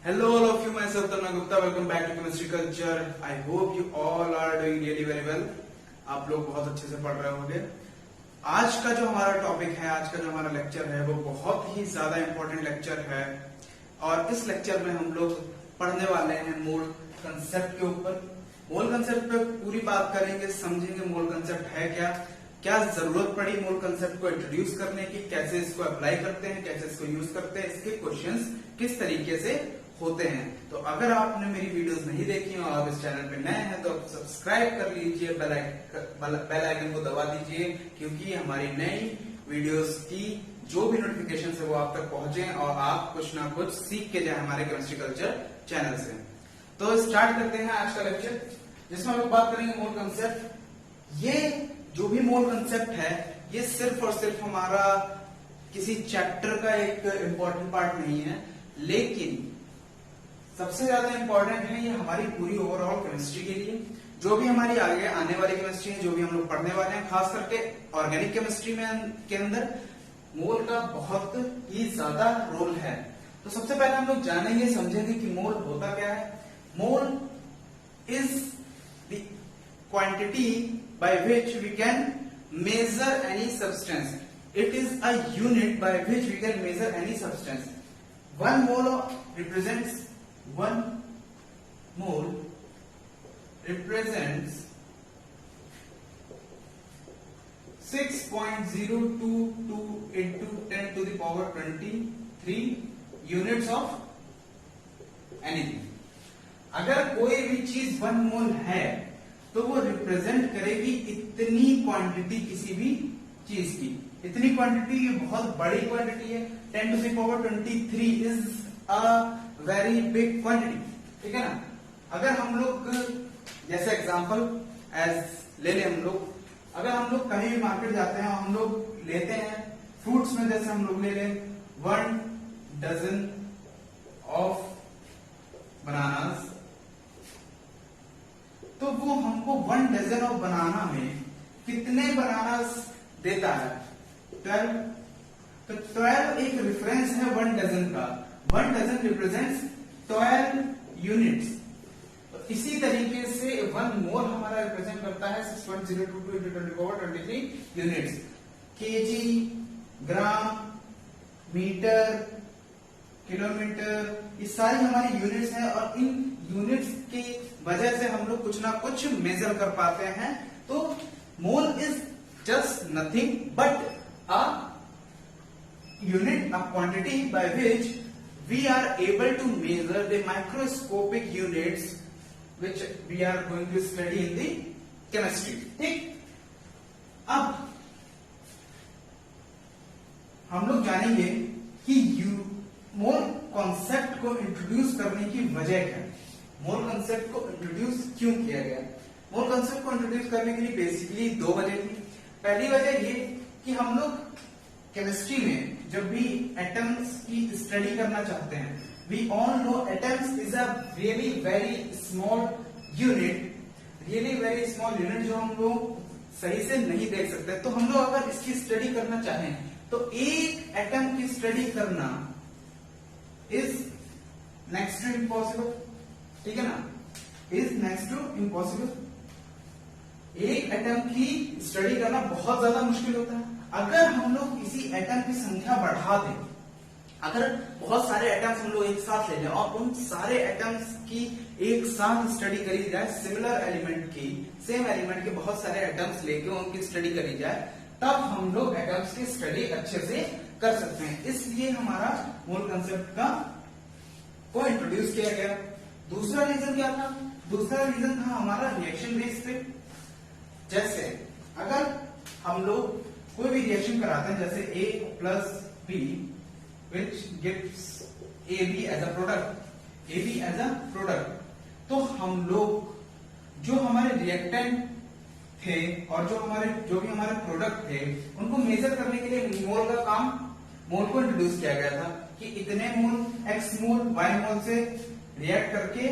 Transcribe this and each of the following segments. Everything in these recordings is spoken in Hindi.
Hello all of you, myself Tanna Gupta. Welcome back to Chemistry Culture. I hope you all are doing really very well. आप लोग बहुत अच्छे से पढ़ रहे होंगे। आज का जो हमारा टॉपिक है, आज का जो हमारा लेक्चर है, वो बहुत ही ज्यादा इम्पोर्टेंट लेक्चर है और इस लेक्चर में हम लोग पढ़ने वाले हैं मोल कंसेप्ट के ऊपर। मोल कंसेप्ट पे पूरी बात करेंगे, समझेंगे मोल कंसेप्ट है क्या, क्या जरूरत पड़ी मोल कंसेप्ट को इंट्रोड्यूस करने की, कैसे इसको अप्लाई करते हैं, कैसे इसको यूज करते हैं, इसके क्वेश्चंस किस तरीके से होते हैं। तो अगर आपने मेरी वीडियोस नहीं देखी और आप इस चैनल पे नए हैं तो आप सब्सक्राइब कर लीजिए, बेल आइकन को दबा दीजिए, क्योंकि हमारी नई वीडियोस की जो भी नोटिफिकेशन है वो आप तक पहुंचे और आप कुछ ना कुछ सीख के जाए हमारे केमिस्ट्री कल्चर चैनल से। तो स्टार्ट करते हैं आज का लेक्चर, जिसमें हम लोग बात करेंगे मोल कंसेप्ट। ये जो भी मोल कंसेप्ट है, ये सिर्फ और सिर्फ हमारा किसी चैप्टर का एक इम्पोर्टेंट पार्ट नहीं है, लेकिन सबसे ज्यादा इंपॉर्टेंट है ये हमारी पूरी ओवरऑल केमिस्ट्री के लिए। जो भी हमारी आगे आने वाली केमिस्ट्री है, जो भी हम लोग पढ़ने वाले हैं, खास करके ऑर्गेनिक केमिस्ट्री में के अंदर मोल का बहुत ही ज्यादा रोल है। तो सबसे पहले हम लोग जानेंगे, समझेंगे कि मोल होता क्या है। Mole is the quantity by which we can measure any substance. It is a unit by which we can measure any substance. One mole represents 1 mole represents 6.022 into 10 to the power 23 units of anything। अगर कोई भी चीज 1 मोल है तो वो रिप्रेजेंट करेगी इतनी क्वांटिटी किसी भी चीज की। इतनी क्वांटिटी, ये बहुत बड़ी क्वांटिटी है। 10 to the power 23 is a very big quantity, ठीक है ना। अगर हम लोग जैसे एग्जांपल एज ले लें, हम लोग अगर हम लोग कहीं भी मार्केट जाते हैं और हम लोग लेते हैं फ्रूट्स में, जैसे हम लोग ले लें 1 डजन ऑफ बनानास, तो वो हमको 1 डजन ऑफ बनाना में कितने बनानास देता है? 12। तो 12 एक रेफरेंस है 1 डजन का। 1 डजन रिप्रेजेंट्स 12 यूनिट्स। तो इसी तरीके से 1 मोल हमारा रिप्रेजेंट करता है 6.022 into 10 to the power 23 units. KG, gram, metre, kilometre, ये सारी हमारी यूनिट्स हैं और इन यूनिट्स की वजह से हम लोग कुछ ना कुछ मेजर कर पाते हैं। तो mole is just nothing but a unit, a quantity by which we are able to measure the microscopic units which we are going to study in the chemistry। ठीक, अब हम लोग जानेंगे कि मोल कॉन्सेप्ट को इंट्रोड्यूस करने की वजह क्या है। मोल कॉन्सेप्ट को इंट्रोड्यूस क्यों किया गया? मोल कॉन्सेप्ट को इंट्रोड्यूस करने के लिए बेसिकली 2 वजह थी। पहली वजह ये कि हम लोग केमिस्ट्री में जब भी एटम्स की स्टडी करना चाहते हैं, we all know atoms is a really very small unit, जो हम लोग सही से नहीं देख सकते। तो हम लोग अगर इसकी स्टडी करना चाहें तो एक एटम की स्टडी करना इज नेक्स्ट टू इम्पॉसिबल, ठीक है ना, इज नेक्स्ट टू इम्पॉसिबल। एक एटम की स्टडी करना बहुत ज्यादा मुश्किल होता है। अगर हम लोग किसी एटम की संख्या बढ़ा दें, अगर बहुत सारे एटम्स हम लोग एक साथ ले लें और उन सारे एटम्स की एक साथ स्टडी करी जाए, सिमिलर एलिमेंट की, सेम एलिमेंट के बहुत सारे एटम्स लेके उनकी स्टडी करी जाए, तब हम लोग एटम्स की स्टडी अच्छे से कर सकते हैं। इसलिए हमारा मोल कंसेप्ट को इंट्रोड्यूस किया गया। दूसरा रीजन क्या था? दूसरा रीजन था हमारा रिएक्शन बेस पे। जैसे अगर हम लोग कोई भी रिएक्शन कराते हैं, जैसे A plus B which gives AB as a product, तो हम लोग जो हमारे रिएक्टेंट थे और जो भी हमारे प्रोडक्ट थे, उनको मेजर करने के लिए मोल को इंट्रोड्यूस किया गया था कि इतने मोल X मोल Y मोल से रिएक्ट करके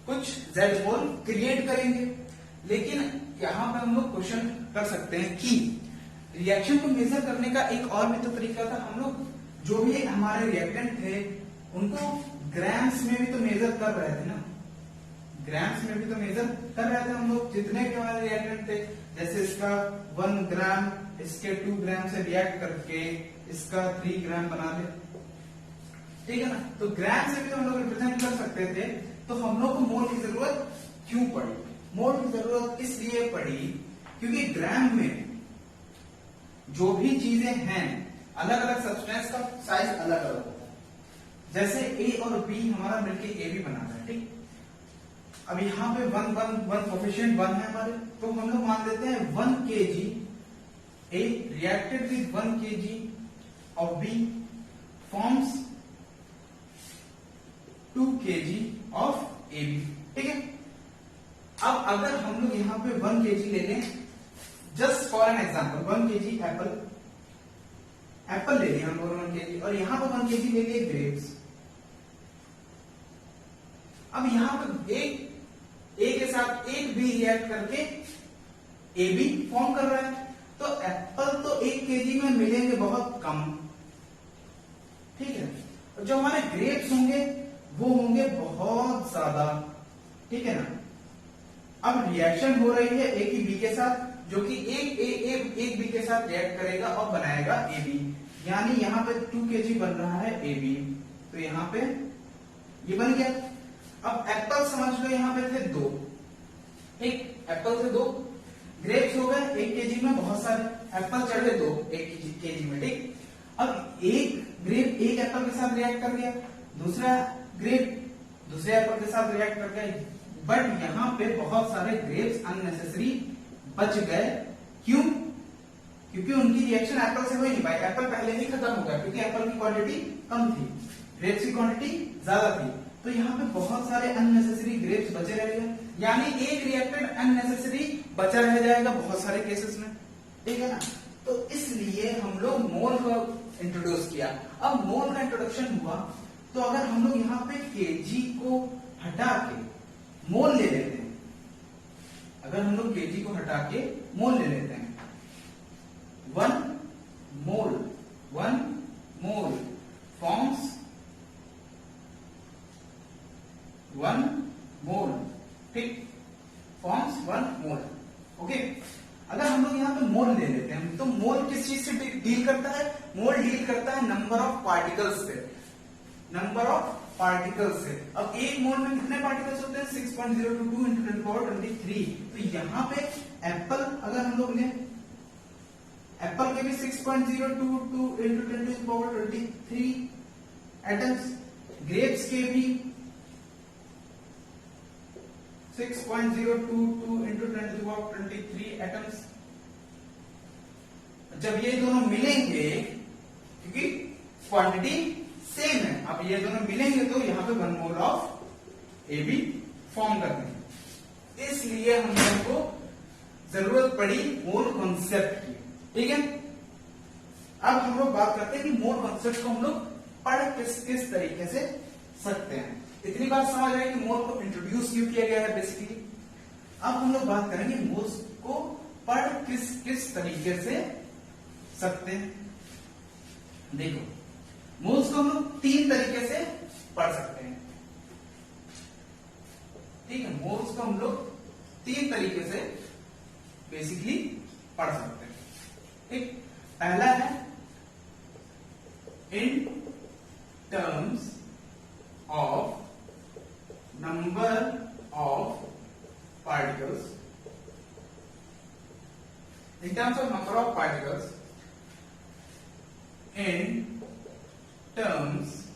कुछ Z मोल क्रिएट करेंगे। लेकिन यहां पे हम लोग क्वेश्चन कर सकते हैं कि रिएक्शन को मेजर करने का एक और भी तो तरीका था। हम लोग जो भी हमारे रिएक्टेंट थे उनको ग्राम्स में भी तो मेजर कर रहे थे ना, ग्राम्स में भी तो मेजर कर रहे थे हम लोग, जितने भी हमारे रिएक्टेंट थे, जैसे इसका 1 ग्राम इसके 2 ग्राम से रिएक्ट करके इसका 3 ग्राम बना दे, ठीक है ना। तो ग्राम से भी तो हम लोग रिप्रेजेंट कर सकते थे। तो हम लोग को मोल की जरूरत क्यों पड़ी? मोल की जरूरत इसलिए पड़ी क्योंकि ग्राम में जो भी चीजें हैं, अलग अलग सब्सटेंस का साइज अलग अलग होता है। जैसे ए और बी हमारा मिलके ए बी बनाता है, ठीक। अब यहाँ पे वन कोफिशिएंट 1 है हमारे, तो हम लोग मान लेते हैं 1 kg A reacted with 1 kg of B forms 2 kg of A B, ठीक है। अब अगर हम लोग यहाँ पे 1 kg ले लें, just for an example 1 kg Apple ले लिया हम लोगों ने 1 kg, और यहाँ पर 1 kg ले लिए ग्रेप्स। अब यहाँ पर एक ए के साथ एक बी रिएक्ट करके ए बी फॉर्म कर रहा है, तो एप्पल तो 1 kg में मिलेंगे बहुत कम, ठीक है। और जो हमारे ग्रेप्स होंगे वो होंगे बहुत ज्यादा, ठीक है ना। अब रिएक्शन हो रही है ए की बी के साथ, जो कि एक बी के साथ रिएक्ट करेगा और बनाएगा ए बी, यानी यहाँ पे 2 kg बन रहा है ए बी, तो यहाँ पे ये बन गया। अब एप्पल समझ लो यहाँ पे थे 2, ठीक, एप्पल थे 2, ग्रेप्स हो गए 1 kg में बहुत सारे, एप्पल चढ़ गए 2 1 kg में, ठीक। अब एक ग्रेप एक एप्पल के साथ रिएक्ट कर गया, दूसरा ग्रेप दूसरे एप्पल के साथ रिएक्ट कर गया, बट यहाँ पे बहुत सारे ग्रेप्स अननेसेसरी बच गए। क्यों? क्योंकि उनकी रिएक्शन एप्पल से हो ही नहीं पाई, एप्पल पहले ही खत्म हो गया, क्योंकि एप्पल की क्वांटिटी कम थी, ग्रेप्स की क्वांटिटी ज्यादा थी, तो यहाँ पे बहुत सारे अननेसेसरी ग्रेप्स बचे रह गए, यानी एक रिएक्टेंट अननेसेसरी बचा रह जाएगा बहुत सारे केसेस में, ठीक है ना। तो इसलिए हम लोग मोल को इंट्रोड्यूस किया। अब मोल का इंट्रोडक्शन हुआ, तो अगर हम लोग यहाँ पे केजी को हटा के मोल ले लेते हैं, अगर हम लोग केजी को हटा के मोल ले लेते हैं, 1 मोल फॉर्म्स 1 मोल, ठीक, फॉर्म्स 1 मोल, ओके। अगर हम लोग यहाँ पे मोल ले लेते हैं, तो मोल किस चीज से डील करता है? मोल डील करता है नंबर ऑफ पार्टिकल्स से, नंबर ऑफ पार्टिकल्स से। अब एक मोल में कितने पार्टिकल्स होते हैं? 6.022 into 10⁻23। तो यहाँ पे एप्पल अगर हम लोग लें, एप्पल के भी 6.022 into 10⁻23 एटम्स, ग्रेप्स के भी 6.022 into 10⁻23 एटम्स। जब ये दोनों मिलेंगे, क्योंकि क्वांटिटी सेम है, अब ये दोनों मिलेंगे तो यहाँ पे 1 mole of A B form करते हैं, इसलिए हम लोगों को जरूरत पड़ी मोल कॉन्सेप्ट की, ठीक है। अब हम लोग बात करते हैं कि मोल कॉन्सेप्ट को हम लोग पढ़ किस तरीके से सकते हैं। इतनी बात समझ आए कि मोल को इंट्रोड्यूस क्यों किया गया है बेसिकली। अब हम लोग बात करेंगे मोल्स को पढ़ किस तरीके से सकते हैं। देखो, मोल्स को हम लोग 3 तरीके से पढ़ सकते हैं, ठीक है। मोल्स को हम लोग 3 तरीके से बेसिकली पढ़ सकते हैं, ठीक। पहला है in terms of number of particles, in terms of number of particles, in terms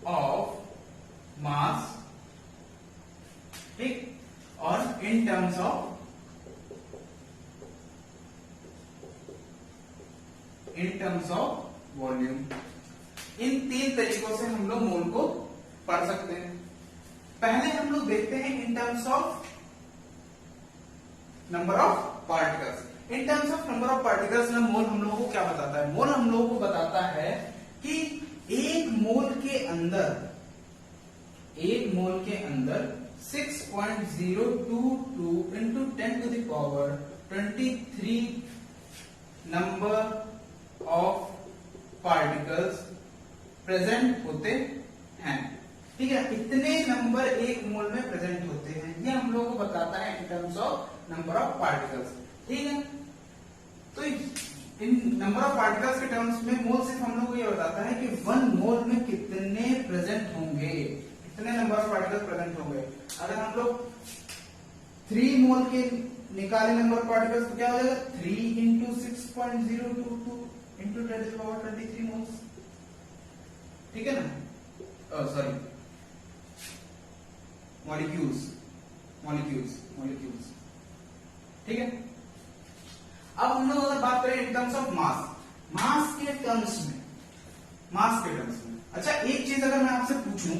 of mass, ठीक, और in terms of वॉल्यूम। इन 3 तरीकों से हम लोग मोल को पढ़ सकते हैं। पहले हम लोग देखते हैं in terms of number of particles. In terms of number of particles में मोल हम लोगों को क्या बताता है? मोल हम लोगों को बताता है कि एक मोल के अंदर 6.022 into 10⁻23 number of particles present होते हैं, ठीक है, इतने नंबर एक मोल में प्रेजेंट होते हैं, ये हम लोगों को बताता है in terms of number of particles. ठीक है, तो इन नंबर ऑफ पार्टिकल्स के टर्म्स में मोल सिर्फ हम लोग को ये बताता है कि 1 मोल में कितने प्रेजेंट होंगे, कितने नंबर ऑफ पार्टिकल्स प्रेजेंट होंगे। अगर हम लोग 3 मोल के निकाले नंबर ऑफ पार्टिकल्स तो क्या हो जाएगा, 3 इंटू 6.022 इंटू 10⁻23 मोल्स। ठीक है ना, सॉरी मॉलिक्यूल्स, ठीक है। अब हम लोग अगर बात करें इन टर्म्स ऑफ मास के टर्म्स में, अच्छा एक चीज अगर मैं आपसे पूछूं,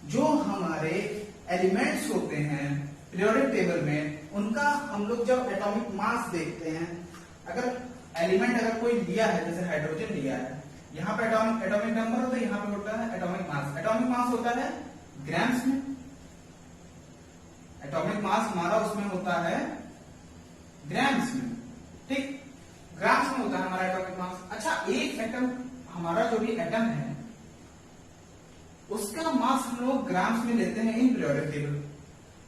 जो हमारे एलिमेंट्स होते हैं पीरियोडिक टेबल में, उनका हम लोग जब एटॉमिक मास देखते हैं, अगर एलिमेंट अगर कोई लिया है, जैसे हाइड्रोजन लिया है, यहाँ पे एटॉमिक नंबर होता है, यहाँ पे होता है एटॉमिक मास। एटॉमिक मास होता है ग्राम्स में, एटॉमिक मास हमारा उसमें होता है ग्राम्स में, ठीक, ग्राम्स में होता है हमारा एटॉमिक मास। अच्छा एक एटम, हमारा जो भी एटम है उसका मास हम लोग ग्राम्स में लेते हैं इन पीरियोडिक टेबल।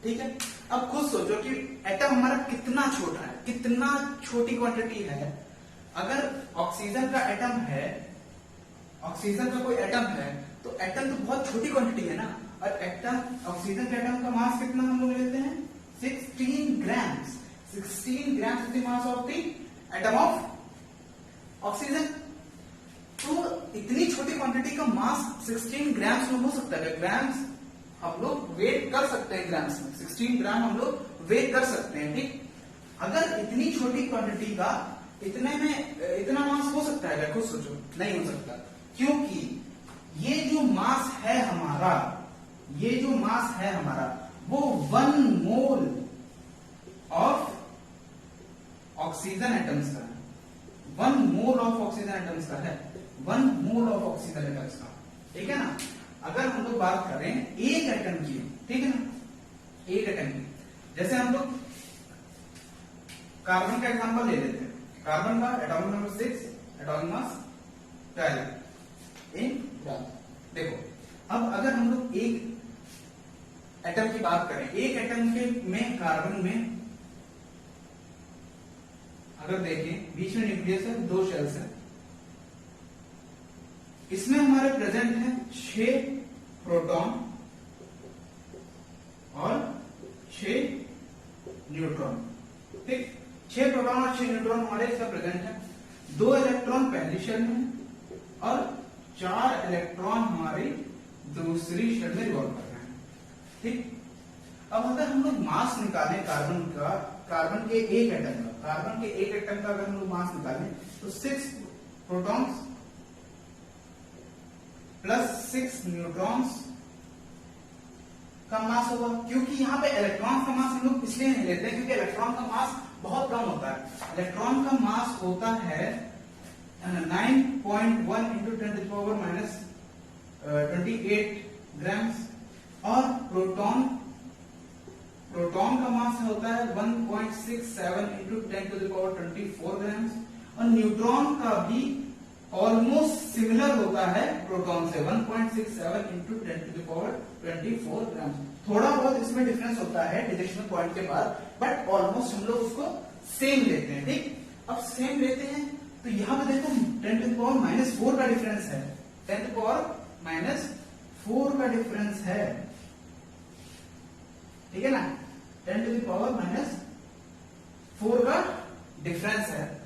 ठीक है, अब खुद सोचो कि एटम हमारा कितना छोटा है, कितना छोटी क्वांटिटी है। अगर ऑक्सीजन का एटम है, ऑक्सीजन का कोई एटम है, तो एटम तो बहुत छोटी क्वांटिटी है ना, और एटम, ऑक्सीजन के एटम का मास कितना हम लोग लेते हैं, 16 grams. 16 grams is the mass of the atom of oxygen. तो इतनी छोटी क्वांटिटी का मास 16 ग्राम्स में हो सकता है। ग्राम्स हम लोग वेट कर सकते हैं, ग्राम्स में 16 ग्राम हम लोग वेट कर सकते हैं। ठीक, अगर इतनी छोटी क्वांटिटी का इतने में इतना मास हो सकता है, खुद सोचो, नहीं हो सकता, क्योंकि ये जो मास है हमारा, ये जो मास है हमारा, वो 1 मोल ऑफ ऑक्सीजन एटम्स का है, 1 मोल ऑफ ऑक्सीजन एटम्स का है, 1 मोल ऑफ ऑक्सीजन एटम्स का। ठीक है ना, अगर हम लोग बात करें एक एटम की, ठीक है ना, एक एटम की, जैसे हम लोग कार्बन का एग्जांपल ले लेते हैं। कार्बन का एटॉमिक नंबर 6, एटॉमिक मास 12 इन ग्राम। देखो, अब अगर हम लोग एक एटम की बात करें, एक एटम के में कार्बन में अगर देखें, बीच में न्यूक्लियस है, 2 शेल्स है, इसमें हमारे प्रेजेंट है 6 प्रोटॉन और 6 न्यूट्रॉन। ठीक, 6 प्रोटॉन और 6 न्यूट्रॉन हमारे इसका प्रेजेंट है। 2 इलेक्ट्रॉन पहली शेल में और 4 इलेक्ट्रॉन हमारी दूसरी शेल में रिवॉल्व कर रहे हैं। ठीक, अब अगर हम लोग मास निकालें कार्बन का, कार्बन के एक एटम का, कार्बन के एक एटम का अगर हम लोग मास निकालें तो 6 प्रोटॉन्स प्लस 6 न्यूट्रॉन्स का मास होगा। क्योंकि यहाँ पे इलेक्ट्रॉन का मास हम लोग इसलिए नहीं लेते हैं क्योंकि इलेक्ट्रॉन का मास बहुत कम होता है। इलेक्ट्रॉन का मास होता है 9.1 इंटू 10⁻28 ग्राम्स, और प्रोटॉन का मास होता है 1.67 इंटू 10⁻24 ग्राम्स, और न्यूट्रॉन का भी ऑलमोस्ट सिमिलर होता है प्रोटॉन से, 1.67 इंटू 10⁻24 ग्राम। थोड़ा बहुत इसमें डिफरेंस होता है डिजिटल पॉइंट के बाद, बट ऑलमोस्ट हम लोग उसको सेम लेते हैं। ठीक, अब सेम लेते हैं तो यहां पे देखो 10⁻⁻4 का डिफरेंस है, 10⁻⁻4 का डिफरेंस है। ठीक है ना, 10⁻⁻4 का डिफरेंस है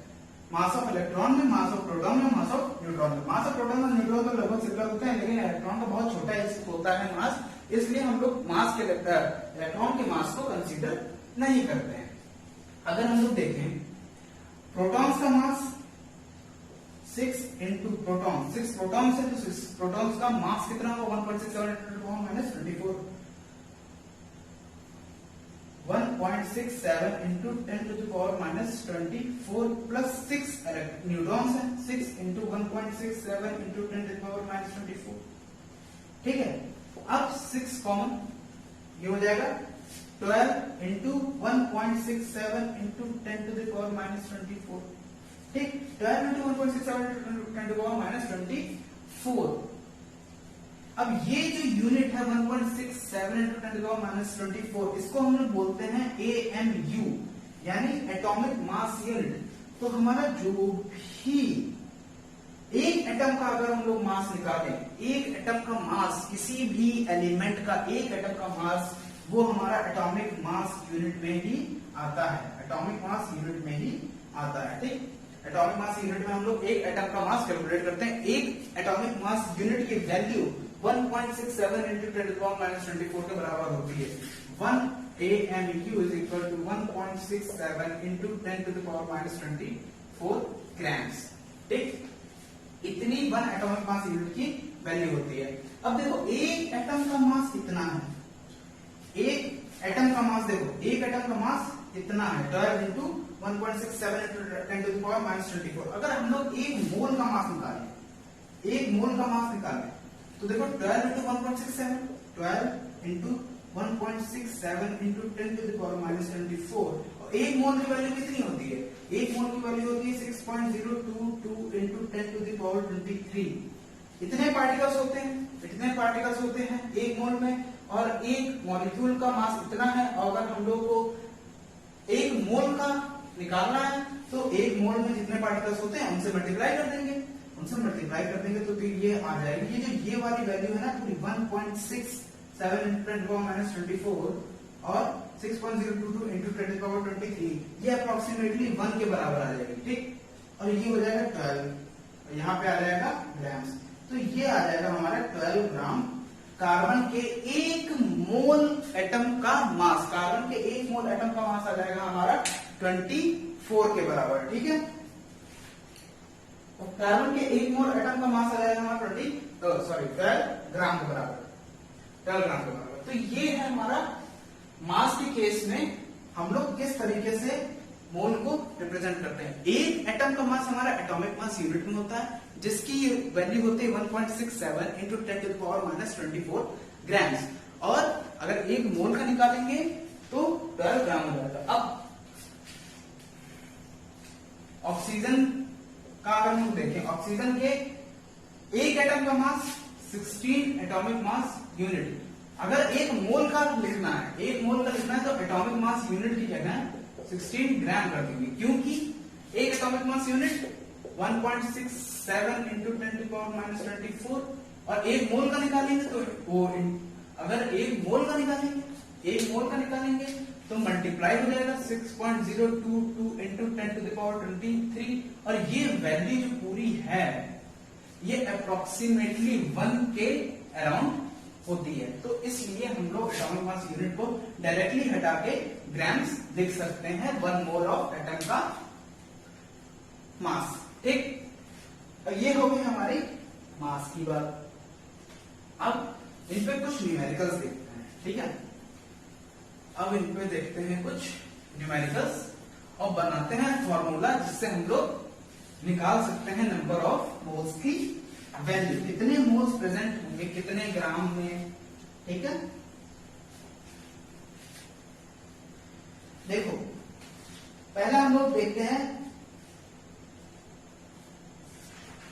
मास ऑफ इलेक्ट्रॉन में, मास ऑफ प्रोटॉन में, मास ऑफ न्यूट्रॉन में। मास ऑफ प्रोटॉन और न्यूट्रॉन तो लगभग सिमिलर होते हैं, लेकिन इलेक्ट्रॉन का बहुत छोटा होता है मास, इसलिए हम लोग मास के इलेक्ट्रॉन के मास को कंसीडर नहीं करते हैं। अगर हम लोग देखें प्रोटॉन्स का मास 6 इंटू प्रोटॉन, 6 प्रोटॉन्स है तो 6 प्रोटॉन्स का मास कितना होगा, 1.67 10⁻24, 1.67 इंटू 10⁻24 प्लस 6 न्यूट्रॉन्स है, 6 इंटू 1.67 इंटू 10⁻24। ठीक है, अब 6 कॉमन, ये हो जाएगा 12 इंटू 1.67 इंटू 10⁻24। ठीक, 12 इंटू 1.67 इंटू 10⁻24। अब ये जो यूनिट है 1.67 इंटू 10⁻⁻24, इसको हम लोग बोलते हैं AMU, यानी एटॉमिक मास यूनिट। तो हमारा जो भी एक एटम का अगर हम लोग मास निकालें, एक एटम का मास, किसी भी एलिमेंट का एक एटम का मास, वो हमारा एटॉमिक मास यूनिट में ही आता है, एटॉमिक मास यूनिट में ही आता है। ठीक, एटॉमिक मास यूनिट में हम लोग एक एटम का मास कैलकुलेट करते हैं। एक एटॉमिक मास यूनिट की वैल्यू 1.67 इंटू 10⁻⁻24 के बराबर होती है। 1 AMU is equal to 1.67 into 10⁻⁻24 grams. ठीक, इतनी 1 एटॉमिक मास यूनिट की वैल्यू होती है। अब देखो एक एटम का मास कितना है, एक एटम का मास, देखो एक एटम का मास इतना है 12 इंटू 1.67 इंटू 10⁻⁻24। अगर हम लोग एक मोल का मास निकालें, एक मोल का मास निकालें, तो देखो 12 इंटू 1.67, 12 इंटू 1.67 इंटू 10⁻⁻24, और एक मोल की वैल्यू कितनी होती है, एक मोल की वैल्यू होती है 6.022 इंटू 10⁻23। इतने पार्टिकल्स होते हैं, इतने पार्टिकल्स होते हैं एक मोल में, और एक मॉलिक्यूल का मास इतना है। और अगर हम लोग को एक मोल का निकालना है तो एक मोल में जितने पार्टिकल्स होते हैं उनसे मल्टीप्लाई कर देंगे, उनसे मल्टीप्लाई कर देंगे तो ये आ जाएगी। ये जो ये वाली वैल्यू है ना पूरी 1.67 इंटू 10⁻⁻24 और 6.022 इंटू 10⁻23, ये अप्रोक्सीमेटली 1 के बराबर आ जाएगी। ठीक, और ये हो जाएगा 12, यहाँ पे आ जाएगा ग्राम्स। तो ये आ जाएगा हमारा 12 ग्राम कार्बन के एक मोल एटम का मास। कार्बन के एक मोल एटम का मास आ जाएगा हमारा 24 के बराबर। ठीक है, और कार्बन के एक मोल एटम का मास आ जाएगा हमारा 12 ग्राम के बराबर, 12 ग्राम के बराबर। तो ये है हमारा मास के केस में हम लोग किस तरीके से मोल को रिप्रेजेंट करते हैं। एक एटम का मास हमारा एटॉमिक मास यूनिट में होता है, जिसकी वैल्यू होती है 1.67 इंटू 10⁻⁻24 ग्राम्स, और अगर एक मोल का निकालेंगे तो 12 ग्राम हो जाएगा। अब ऑक्सीजन का अगर हम देखें, ऑक्सीजन के एक एटम का मास 16 एटॉमिक मास यूनिट। अगर एक मोल का लिखना है, एक मोल का लिखना है, तो एटॉमिक मास यूनिट की जगह 16 ग्राम कर देंगे, क्योंकि एक एटॉमिक मास यूनिट 1.67 इंटू 10⁻⁻24, और एक मोल का निकालेंगे तो वो, अगर एक मोल का निकालेंगे, एक मोल का निकालेंगे तो मल्टीप्लाई हो जाएगा 6.022 इंटू 10⁻23, और ये वैल्यू जो पूरी है ये अप्रोक्सीमेटली 1 के अराउंड होती है। तो इसलिए हम लोग एटॉमिक मास यूनिट को डायरेक्टली हटा के ग्राम्स लिख सकते हैं 1 मोल ऑफ एटम का मास। ठीक, ये हो गई हमारी मास की बात। अब इन पे कुछ न्यूमेरिकल्स देखते हैं। ठीक है, अब इन पे देखते हैं कुछ न्यूमेरिकल्स और बनाते हैं फॉर्मूला, जिससे हम लोग निकाल सकते हैं नंबर ऑफ मोल्स की वैल्यू, कितने मोल्स प्रेजेंट होंगे कितने ग्राम में। ठीक है, देखो पहला हम लोग देखते हैं,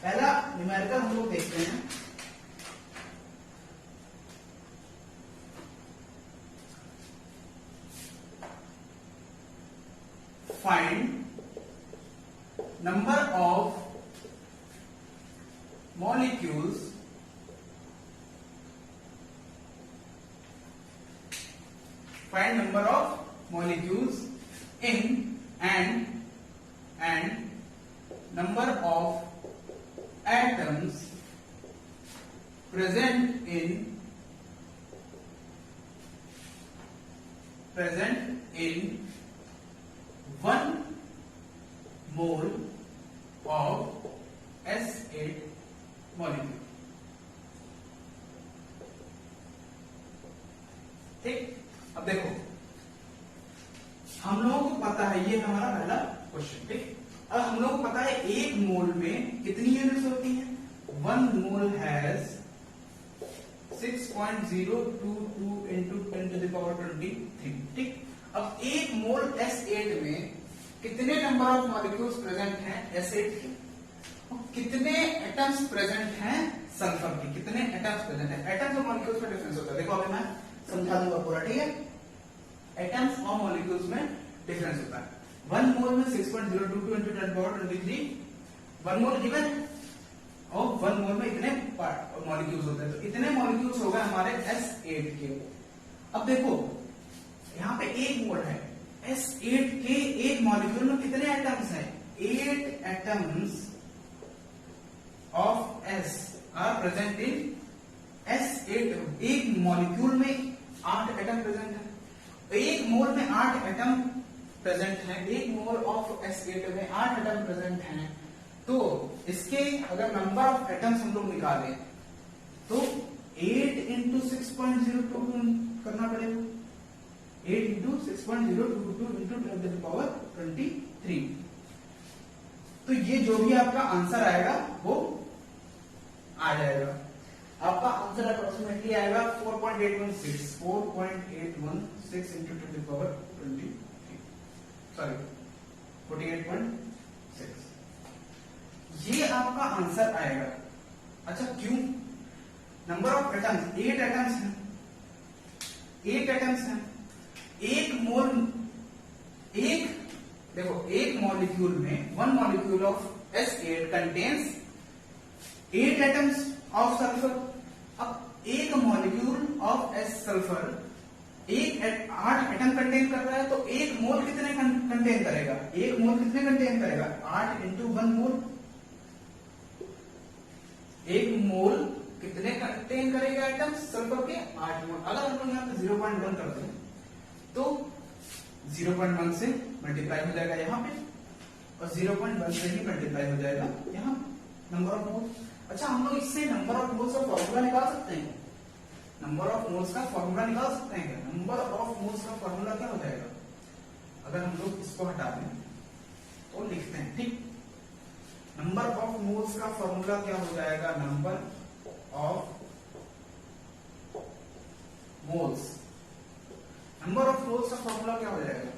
पहला न्यूमेरिकल हम लोग देखते हैं। Find number of molecules find number of molecules in and number of atoms present in 1 mole of S8 molecule. ठीक, अब देखो हम लोगों को पता है, ये हमारा पहला क्वेश्चन। ठीक, अब हम लोगों को पता है एक मोल में कितनी यूनिट्स होती हैं। 1 मोल हैज 6.022 इंटू 10⁻23। ठीक, अब एक मोल S8 में कितने नंबर ऑफ मॉलिक्यूल्स प्रेजेंट हैं S8 के, कितने एटम्स प्रेजेंट हैं सल्फर के कितने एटम्स प्रेजेंट है। एटम्स और मॉलिक्यूल्स में डिफरेंस होता है, देखो अभी मैं समझा दूंगा पूरा, ठीक है। एटम्स और मॉलिक्यूल्स में डिफरेंस होता है। 1 मोल में 6.022 into 10⁻23 1 मोल गिवन है और 1 मोल में इतने मॉलिक्यूल्स होते हैं, तो इतने मॉलिक्यूल्स हो गए हमारे S8 के। अब देखो यहाँ पे 1 मोल है, S8 के एक मॉलिक्यूल में कितने एटम्स हैं, 8 atoms of S are present in S8। एक मॉलिक्यूल में 8 एटम प्रेजेंट है, एक मोल में 8 एटम प्रेजेंट है, एक मोल ऑफ S8 में 8 एटम प्रेजेंट हैं। तो इसके अगर नंबर ऑफ एटम्स हम लोग निकालें तो 8 इंटू 6.022 करना पड़ेगा, 8 इंटू 6.022 इंटू 10⁻23। तो ये जो भी आपका आंसर आएगा वो आ जाएगा, आपका आंसर अप्रोक्सीमेटली आएगा 4.816 इंटू 10⁻23, सॉरी 48.6, ये आपका आंसर आएगा। अच्छा क्यों, नंबर ऑफ एटम्स 8 एटम्स हैं, 8 एटम्स हैं, एक मोल, एक देखो एक मॉलिक्यूल में 1 molecule of S8 contains 8 atoms of sulphur. अब एक molecule of S sulphur 8 atom contain कर रहा है, तो एक मोल कितने कंटेन करेगा, एक मोल कितने कंटेन करेगा, 8 इंटू 1 मोल। एक मोल कितने कंटेन करेगा एटम सल्फर के, 8 मोल। अगर हम लोग यहाँ पे 0.1 करते हैं तो 0.1 से मल्टीप्लाई हो जाएगा यहाँ पे, और 0.1 से ही मल्टीप्लाई हो जाएगा यहाँ नंबर ऑफ मोल्स। अच्छा हम लोग इससे नंबर ऑफ मोल्स का फॉर्मूला निकाल सकते हैं, नंबर ऑफ मोल्स का फॉर्मूला निकाल सकते हैं क्या, नंबर ऑफ मोल्स का फॉर्मूला क्या हो जाएगा, अगर हम लोग इसको हटा दें तो लिखते हैं, ठीक। नंबर ऑफ मोल्स का फॉर्मूला क्या हो जाएगा, number of moles, number of moles का फॉर्मूला क्या हो जाएगा,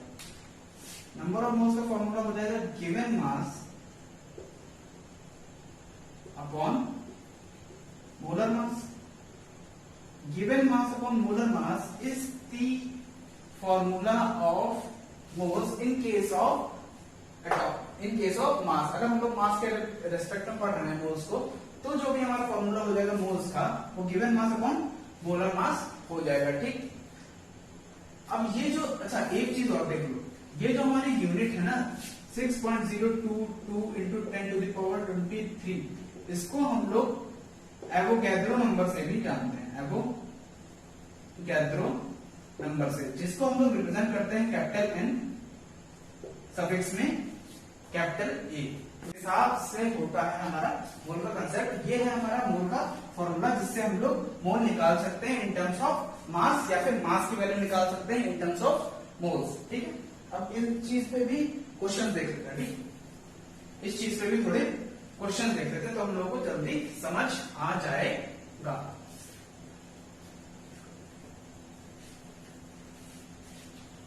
नंबर ऑफ मोल्स का फॉर्मूला हो जाएगा given mass upon molar mass. Given mass upon molar mass is the formula of moles in case of atom, in case of mass. अगर हम लोग मास के रेस्पेक्ट में पढ़ रहे हैं मोल्स को, तो जो भी हमारा फॉर्मूला हो जाएगा मोल्स का, वो गिवन मास अपॉन मोलर मास हो जाएगा, ठीक। अब ये जो, अच्छा एक चीज और देख लो, ये जो हमारी यूनिट है ना 6.022 इंटू 10⁻23, इसको हम लोग एवोगैड्रो नंबर से भी जानते हैं, एवोगैड्रो नंबर से, जिसको हम लोग रिप्रेजेंट करते हैं कैपिटल N सफिक्स में कैपिटल A। हिसाब से होता है हमारा मोल का कंसेप्ट। ये है हमारा मोल का फॉर्मूला, जिससे हम लोग मोल निकाल सकते हैं इन टर्म्स ऑफ मास, या फिर मास की वैल्यू निकाल सकते हैं इन टर्म्स ऑफ मोल्स, ठीक है। अब इस चीज पे भी क्वेश्चन देख लेते हैं, ठीक, इस चीज पे भी थोड़े क्वेश्चन देख लेते हैं, तो हम लोगों को जल्दी समझ आ जाएगा।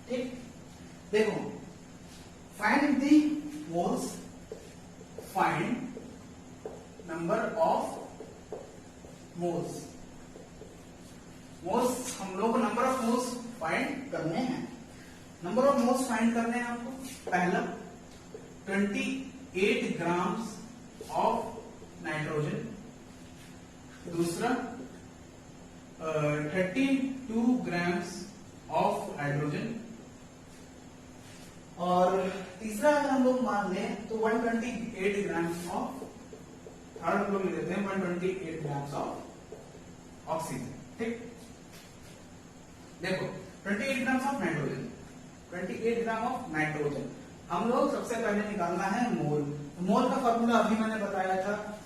ठीक, देखो, find the moles, find number of moles. Moles हम लोग को नंबर ऑफ मोल्स फाइंड करने हैं, नंबर ऑफ मोल्स फाइंड करने हैं हमको। पहला 28 ग्राम्स ऑफ नाइट्रोजन, दूसरा 32 ग्राम्स ऑफ हाइड्रोजन, और तीसरा अगर हम लोग मान लें तो 128 ग्राम्स ऑफ, थर्ड हम लोग ले लेते हैं 128 ग्राम्स ऑफ ऑक्सीजन, ठीक। देखो 28 grams of nitrogen, 28 gram of nitrogen हम लोग सबसे पहले निकालना है मोल। मोल का फॉर्मूला अभी मैंने बताया था,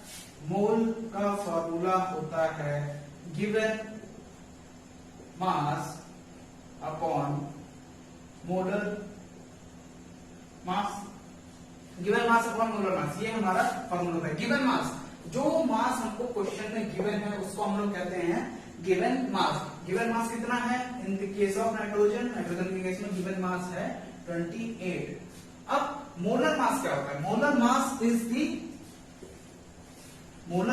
मोल का फॉर्मूला होता है गिवन मास अपॉन मोलर मास, गिवन मास अपॉन मोलर मास, ये हमारा फॉर्मूला है। गिवन मास, जो मास हमको क्वेश्चन में गिवन है उसको हम लोग कहते हैं गिवन मास। गिवन मास कितना है in the case of nitrogen, nitrogen के केस में गिवन मास है 28। अब मोलर मास क्या होता है, molar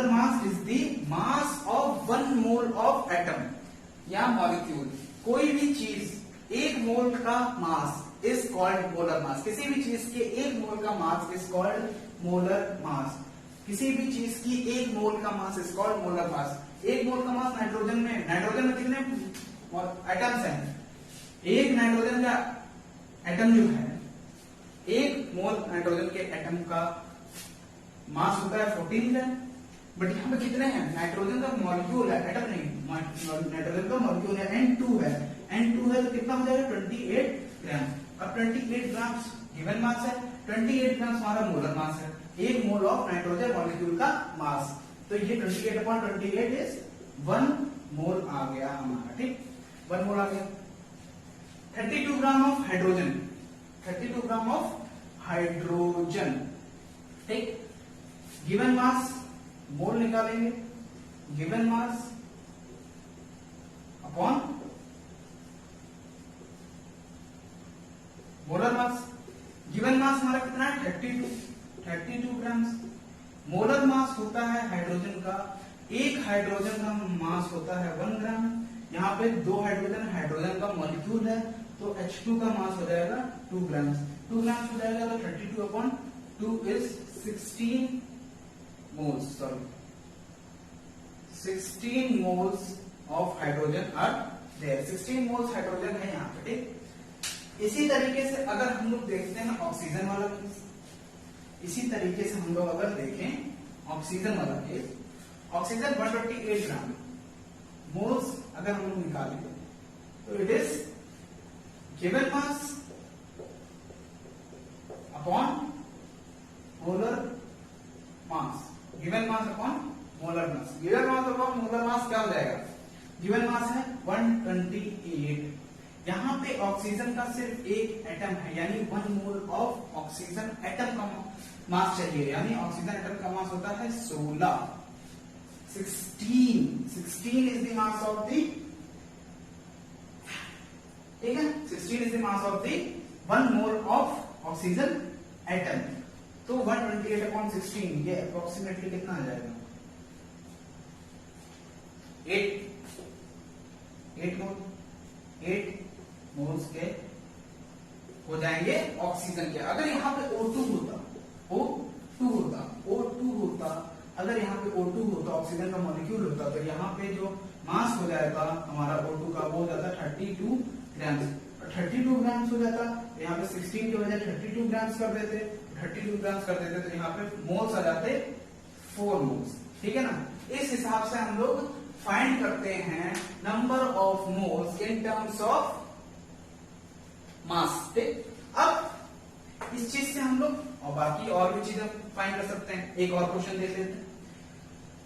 mass is the mass of 1 mole of atom या मॉलिक्यूल। कोई भी चीज 1 मोल का mass is called molar mass. किसी भी चीज के 1 मोल का mass is called molar mass. किसी भी चीज की 1 मोल का mass is called molar mass. 1 मोल का मास नाइट्रोजन में कितने एटम्स हैं? एक नाइट्रोजन का एटम जो है, 1 मोल नाइट्रोजन के एटम का मास होता है 14 ग्राम। बट यहाँ पे कितने हैं? नाइट्रोजन का मॉलिक्यूल है, एटम नहीं, नाइट्रोजन का मॉलिक्यूल है, N2 है। N2 है तो कितना हो जाएगा? 28 ग्राम। अब 28 ग्राम गिवन मास है, 28 ग्राम हमारा मोलर मास है। 1 मोल ऑफ नाइट्रोजन मॉलिक्यूल का मास, तो ये 28/28 इज 1 मोल आ गया हमारा। ठीक, 1 मोल आ गया। 32 gram of hydrogen, 32 gram of hydrogen. ठीक, गिवन मास मोल निकालेंगे, गिवन मास अपॉन मोलर मास। गिवन मास हमारा कितना है? 32 ग्राम। मोलर मास होता है हाइड्रोजन का, एक हाइड्रोजन का मास होता है 1 ग्राम। यहाँ पे 2 हाइड्रोजन का मॉलिक्यूल है, तो H2 का मास हो जाएगा 2 ग्राम। 2 ग्राम हो जाएगा तो 32/2 is 16 moles, sorry, 16 moles of hydrogen are there। 16 moles hydrogen है यहाँ पे। ठीक, इसी तरीके से अगर हम लोग देखते हैं ऑक्सीजन वाला केस, इसी तरीके से हम लोग अगर देखें ऑक्सीजन वाला केस, ऑक्सीजन 128 ग्राम मोल्स अगर हम लोग निकालें तो it is given mass upon molar mass. Given mass upon molar mass, given mass upon molar मास क्या हो जाएगा? गिवन मास है 128। यहाँ पे ऑक्सीजन का सिर्फ एक एटम है, यानी 1 मोल ऑफ ऑक्सीजन एटम का मास चाहिए, यानी ऑक्सीजन एटम का मास होता है 16। 16 is the mass of the, ठीक है, 16 is the mass of the 1 mole of oxygen atom. तो 128/16 ये अप्रोक्सीमेटली कितना आ जाएगा? 8 मोल। 8 मोल्स के हो जाएंगे ऑक्सीजन के। अगर यहाँ पे O2 होता, अगर यहाँ पे O2 होता, ऑक्सीजन का मॉलिक्यूल होता, तो यहाँ पे जो मास हो जाएगा हमारा O2 का वो हो जाता 32 ग्राम। 32 ग्राम हो जाता, यहाँ पे 16 की वजह 32 ग्राम कर देते, 32 ग्राम कर देते, तो यहाँ पे मोल्स आ जाते 4 मोल्स। ठीक है ना? इस हिसाब से हम लोग फाइंड करते हैं number of moles in terms of mass. ठीक, अब इस चीज से हम लोग और बाकी और भी चीजें फाइंड कर सकते हैं। एक और क्वेश्चन देख लेते हैं।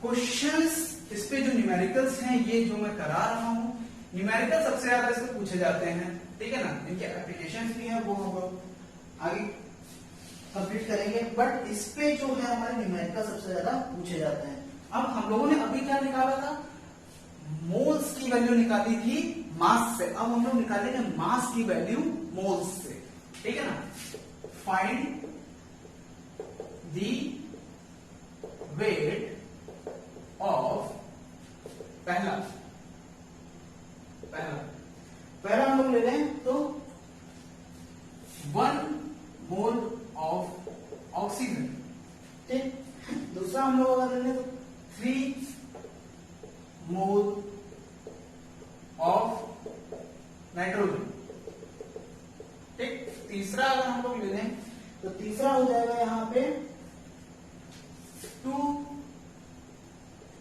क्वेश्चंस इस पे जो न्यूमेरिकल्स हैं, ये जो मैं करा रहा हूं, न्यूमेरिकल सबसे ज्यादा इसमें पूछे जाते हैं। ठीक है ना? इनके एप्लीकेशंस भी हैं, वो हम लोग आगे कंप्लीट करेंगे, बट इस पे जो है हमारे न्यूमेरिकल सबसे ज्यादा पूछे जाते हैं। अब हम लोगों ने अभी क्या निकाला था? मोल्स की वैल्यू निकाली थी मास से। अब हम लोग निकालेंगे मास की वैल्यू मोल्स से। ठीक है ना? फाइंड दी वेट ऑफ पहला हम लोग ले रहे हैं तो 1 मोल ऑफ ऑक्सीजन। ठीक, दूसरा हम लोग अगर ले तो 3 मोल ऑफ नाइट्रोजन। ठीक, तीसरा अगर हम लोग ले लें तो तीसरा हो जाएगा यहां पे 2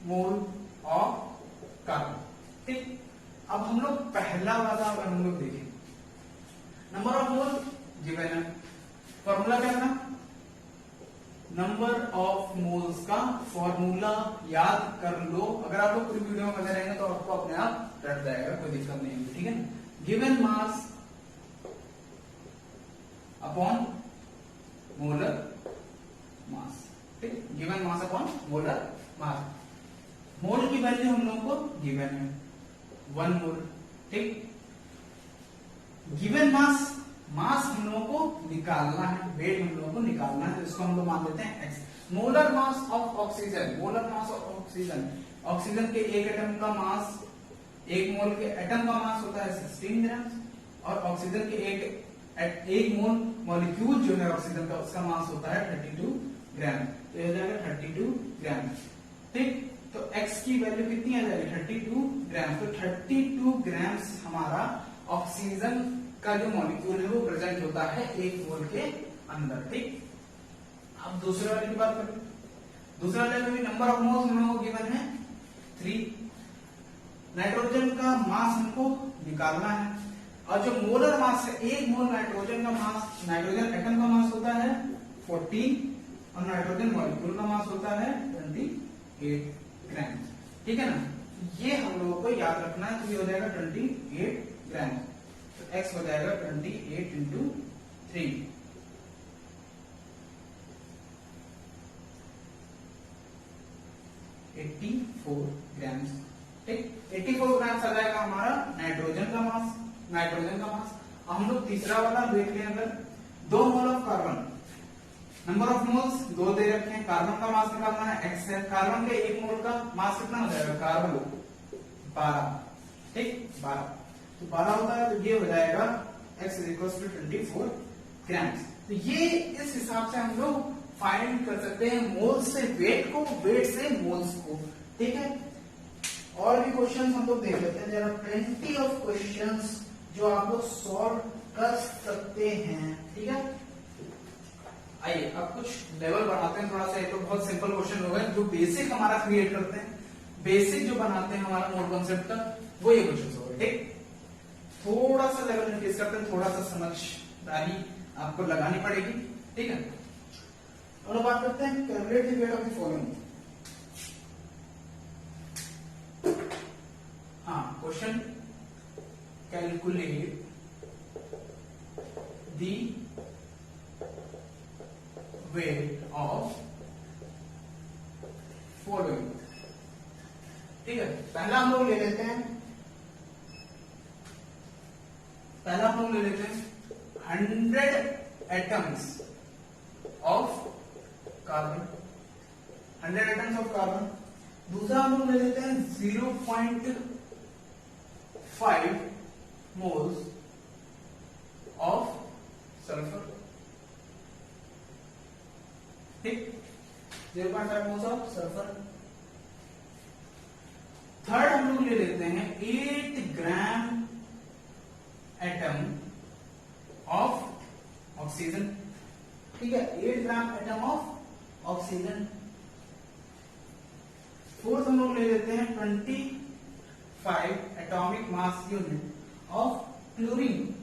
मोल ऑफ कार्बन। ठीक, अब हम लोग पहला वाला अगर हम लोग देखें, नंबर ऑफ मोल गिवन है, फॉर्मूला क्या था? नंबर ऑफ मोल्स का फॉर्मूला याद कर लो। अगर आप लोग पूरी वीडियो में बने रहेंगे तो आपको अपने आप रट जाएगा, कोई दिक्कत नहीं होगी। ठीक है ना? Given mass upon molar mass. ठीक, given mass upon molar mass. Mole की वैल्यू हम लोगों को गिवन है 1 मोल। ठीक, गिवन मास हम लोगों को निकालना है, वेट हम लोगों को निकालना है, तो इसको हम लोग मान लेते हैं x। Molar mass of oxygen, molar mass of oxygen, oxygen के एक एटम का मास, एक मोल के एटम का मास होता है 16 ग्राम, और ऑक्सीजन के एक मोल मॉलिक्यूल जो है ऑक्सीजन का उसका मास होता है 32 ग्राम। तो ये हो जाएगा 32 ग्राम। ठीक, तो x की वैल्यू कितनी आ जाएगी 32 ग्राम। तो 32 ग्राम हमारा ऑक्सीजन का जो मॉलिक्यूल है वो प्रेजेंट होता है एक मोल के अंदर। ठीक, अब दूसरे वाले की बात करें। दूसरा वाले में भी नंबर ऑफ मोल्स हम लोगों को गिवन है 3। नाइट्रोजन का मास हमको निकालना है, और जो मोलर मास है, एक मोल नाइट्रोजन का मास, नाइट्रोजन एटम का मास होता है 14, और नाइट्रोजन मॉलिक्यूल का मास होता है 28 ग्राम। ठीक है ना, ये हम लोगों को याद रखना है। तो ये हो जाएगा 28 ग्राम। तो x हो जाएगा 28 इंटू 3, 84 ग्राम। ठीक, 84 ग्राम आ जाएगा हमारा नाइट्रोजन का मास, नाइट्रोजन का मास। हम लोग तीसरा वाला देख लें, अगर 2 mole of carbon, number of moles 2 दे रखे हैं, कार्बन का मास निकालना है x है। कार्बन के एक मोल का मास कितना हो जाएगा, कार्बन 12। ठीक, 12, तो 12 होता है, तो ये हो जाएगा x = 24 ग्राम। तो ये इस हिसाब से हम लोग फाइंड कर सकते हैं मोल्स से वेट को, वेट से मोल्स को। ठीक है, और भी क्वेश्चंस हम लोग देख लेते हैं। There are plenty of questions जो आप लोग सॉल्व कर सकते हैं। ठीक है, आइए अब कुछ लेवल बनाते हैं थोड़ा सा। ये तो बहुत सिंपल क्वेश्चन हो गए, जो बेसिक हमारा क्रिएट करते हैं, बेसिक जो बनाते हैं हमारा मोल कॉन्सेप्ट का, वो ये क्वेश्चन हो गए। ठीक, थोड़ा सा लेवल इंक्रीज करते हैं, थोड़ा सा समझदारी आपको लगानी पड़ेगी। ठीक है, और अब बात करते हैं calculate the weight of the following. हाँ, question calculate the weight of following. ठीक है, पहला हम लोग ले लेते हैं, 100 atoms of carbon, 100 atoms of carbon. दूसरा हम लोग ले लेते हैं 0.5 मोल्स ऑफ सल्फर। ठीक, 0.5 मोल्स ऑफ सल्फर। थर्ड हम लोग ले लेते हैं 8 ग्राम एटम ऑफ ऑक्सीजन। ठीक है, 8 gram atom of oxygen. Fourth हम लोग ले लेते हैं 25 atomic mass unit of chlorine.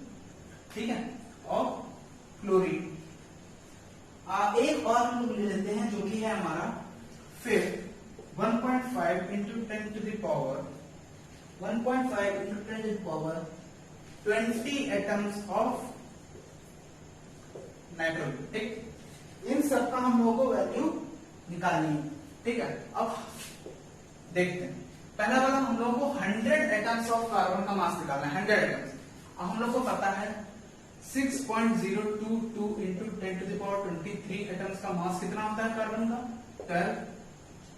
ठीक है, ऑफ क्लोरीन। एक और हम लोग ले लेते हैं जो कि है हमारा fifth, 1.5 into 10 to the power 1.5 into 10 to the power 20 atoms of nitrogen. ठीक, इन सब का हम लोगों को वैल्यू निकालनी है। ठीक है, अब देखते हैं। पहला वाला हम लोगों को 100 एटम्स ऑफ कार्बन का मास निकालना है, 100 एटम्स। अब हम लोग को पता है 6.022 into 10 to the power 23 atoms का मास कितना होता है कार्बन का, 12।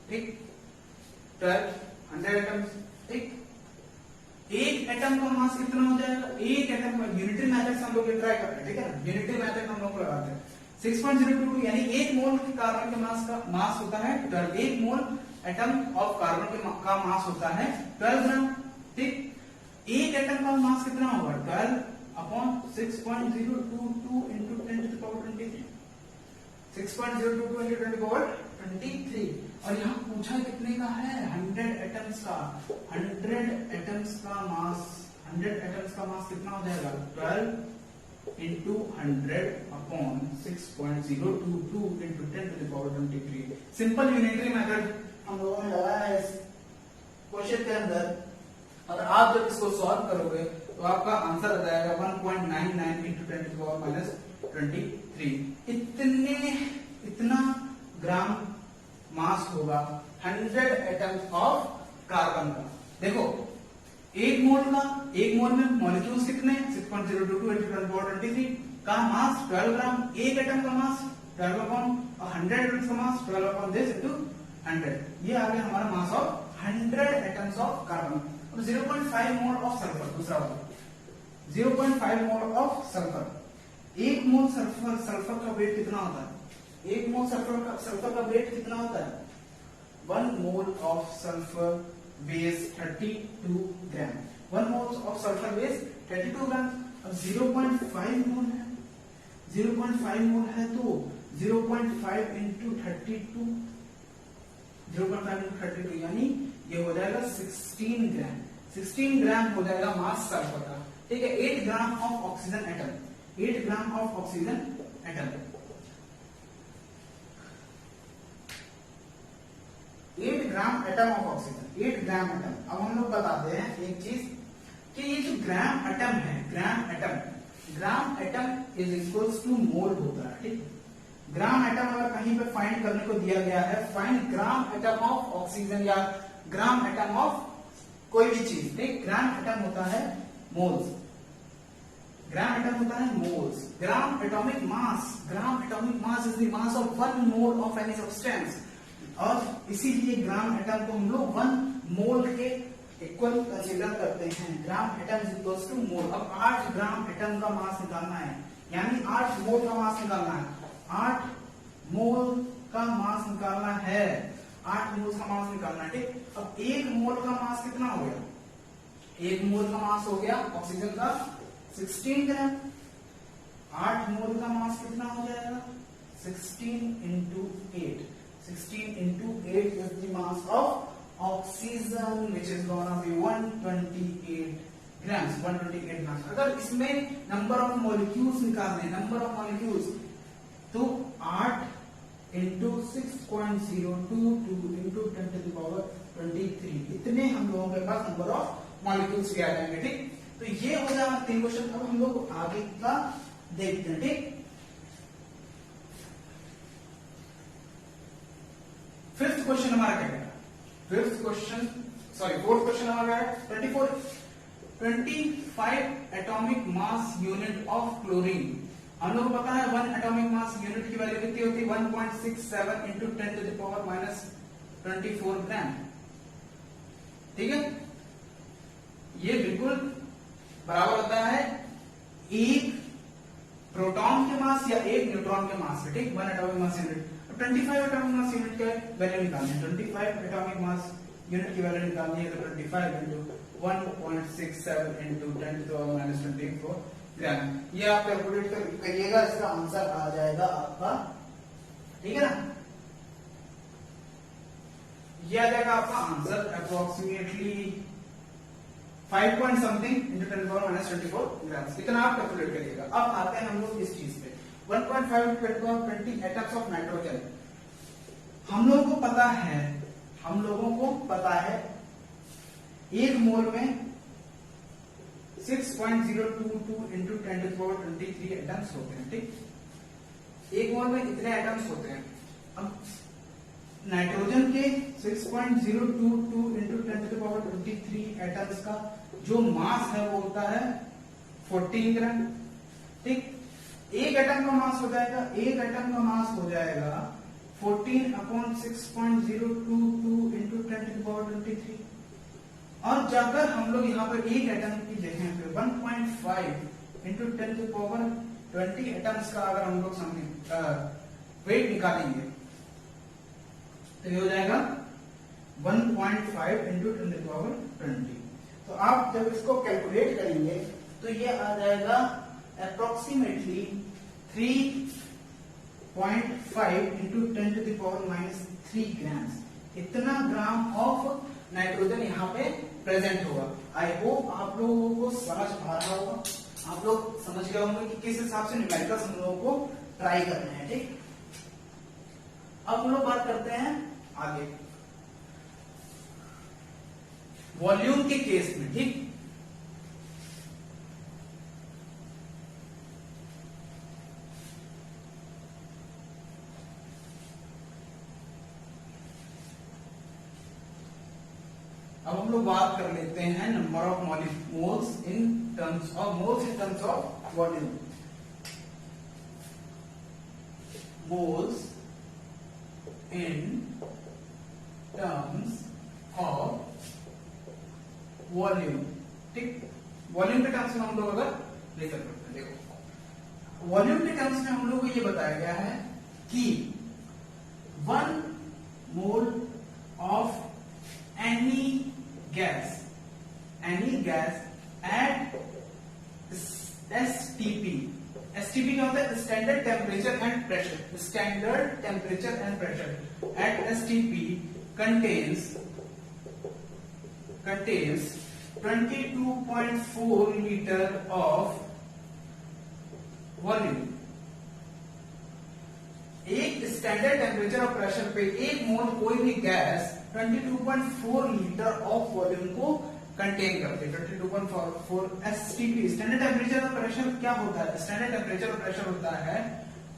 ठीक, 12, 100 एटम्स। ठीक, एक एटम का मास कितना हो जाएगा, एक एटम का यूनिटरी मेथड से हम लोग ट्राई करते हैं। ठीक है, यूनिटरी मेथड हम लोग लगाते हैं। 6.022 यानी एक मोल की कार्बन के मास का मास होता है 12, एक मोल एटम ऑफ कार्बन का मास होता है 12 ग्राम। ठीक, एक एटम का मास कितना होगा, 12 upon 6.022 into 10 to the power 23, 6.022 into 10 to the power 23। और यहाँ पूछा कितने का है, 100 एटम्स का। 100 एटम्स का मास, 100 एटम्स का मास कितना हो जाएगा, 12 into 100 upon 6.022 into 10 to the power 23। Simple unitary method हम लोगों ने लगाया है इस क्वेश्चन के अंदर, और आप जब इसको सॉल्व करोगे तो आपका आंसर आ जाएगा 1.99 into 10 to the power minus 23। इतना ग्राम मास होगा 100 एटम्स ऑफ कार्बन का। देखो, एक मोल में मॉलिक्यूल्स कितने, 6.022 इंटू 10 टू द पावर 23 का मास 12 ग्राम, एक एटम का मास 12 अपॉन और 100 एटम्स का मास 12 अपॉन दिस इनटू 100, ये आ गया हमारा mass of 100 atoms of carbon. और 0.5 मोल ऑफ सल्फर, दूसरा वाला 0.5 मोल ऑफ सल्फर। एक मोल सल्फर का वेट कितना होता है? एक मोल सल्फर का वेट कितना होता है? 1 mole of sulphur weighs 32 gram. 1 mole of sulphur weighs 32 ग्राम। अब 0.5 मोल है, 0.5 मोल है तो 0.5 इंटू 32, 0.5 इंटू 32 यानी ये हो जाएगा 16 ग्राम। 16 ग्राम हो जाएगा मास सल्फर का, ठीक है। 8 gram of oxygen atom, 8 gram of oxygen atom, 8 gram atom of oxygen, 8 gram atom. अब हम लोग बताते हैं एक चीज कि ये जो ग्राम एटम है, gram atom is equals to mole होता है, ठीक। ग्राम एटम अगर कहीं पे फाइंड करने को दिया गया है, find gram atom of oxygen या ग्राम एटम ऑफ कोई भी चीज, ठीक। ग्राम एटम होता है मोल्स, ग्राम एटम होता है moles. Gram atomic mass is the mass of 1 mole of any substance, और इसीलिए ग्राम एटम को हम लोग 1 मोल के इक्वल कंसीडर करते हैं। Gram atom is equal to mole. अब 8 ग्राम एटम का मास निकालना है, यानी 8 मोल का मास निकालना है, 8 मोल का मास निकालना है, 8 मोल का मास निकालना है, ठीक। अब 1 मोल का मास कितना हो गया? 1 मोल का मास हो गया ऑक्सीजन का 16 ग्राम। 8 मोल का मास कितना हो जाएगा? 16 into 8, 16 into 8 is the mass of oxygen, which is gonna be 128 grams, 128 grams। अगर इसमें नंबर ऑफ मॉलिक्यूल्स निकालने, नंबर ऑफ मॉलिक्यूल्स, तो 8 into 6.022 into 10 to the power 23, इतने हम लोगों के पास नंबर ऑफ मॉलिक्यूल्स के आ जाएंगे, ठीक। तो ये हो जाएगा 3 क्वेश्चन। अब हम लोग आगे का देखते हैं, ठीक। फिफ्थ क्वेश्चन हमारा क्या है? फोर्थ क्वेश्चन हमारा है 25 atomic mass unit of chlorine. हम लोग को पता है 1 एटॉमिक मास यूनिट की वैल्यू कितनी होती है? 1.67 into 10 to the power minus 24 ग्राम, ठीक है। ये बिल्कुल बराबर होता है 1 प्रोटॉन के मास या 1 न्यूट्रॉन के मास से, ठीक। 1 atomic mass unit. 25 atomic mass unit के वैल्यू निकालनी है, 25 एटॉमिक मास यूनिट की वैल्यू निकालनी है, तो 25 into 1.67 into 10 to the power minus 24 ग्राम। ये आप कैलकुलेट करिएगा, इसका आंसर आ जाएगा आपका, ठीक है ना। ये आ जाएगा आपका answer approximately 5 point something into 10 to the power minus 24 ग्राम। कितना आप कैलकुलेट करिएगा। अब आते हैं हम लोग इस चीज पे, 1.5 into 10 to the power 20 atoms of nitrogen. हम लोगों को पता है 1 मोल में 6.022 into 10 to the power 23 atoms होते हैं, ठीक। 1 मोल में इतने एटम्स होते हैं। अब नाइट्रोजन के 6.022 into 10 to the power 23 atoms का जो मास है वो होता है 14 ग्राम, ठीक। एक एटम का मास हो जाएगा, 14 upon 6.022 into 10 to the power 23। और जाकर हम लोग यहाँ पर एक एटम की जगह पे 1.5 into 10 to the power 20 atoms का अगर हम लोग वेट निकालेंगे तो ये हो जाएगा 1.5 इंटू 10 to the power 20। तो आप जब इसको कैलकुलेट करेंगे तो ये आ जाएगा approximately 3.5 into 10 to the power minus 3 grams. इतना ग्राम ऑफ नाइट्रोजन यहाँ पे प्रेजेंट होगा। आई होप आप लोगों को समझ आ रहा होगा, आप लोग समझ गए होंगे कि किस हिसाब से न्यूमेरिकल्स हम लोगों को ट्राई करने हैं, ठीक। अब हम लोग बात करते हैं आगे वॉल्यूम के केस में, ठीक। अब हम लोग बात कर लेते हैं number of moles in terms of volume. Moles in terms of volume. ठीक, वॉल्यूम के टर्म्स में हम लोग अगर लेकर पढ़ते हैं, देखो वॉल्यूम के टर्म्स में हम लोग को ये बताया गया है कि 1 mole of any gas at STP. STP क्या होता है? Standard temperature and pressure. Standard temperature and pressure at STP contains 22.4 liter of volume. एक स्टैंडर्ड टेम्परेचर और प्रेशर पे एक मोल कोई भी गैस 22.4 लीटर ऑफ वॉल्यूम को कंटेन करते हैं। 22.4 एसटीपी स्टैंडर्ड टेम्परेचर और प्रेशर क्या होता है? स्टैंडर्ड टेम्परेचर और प्रेशर होता है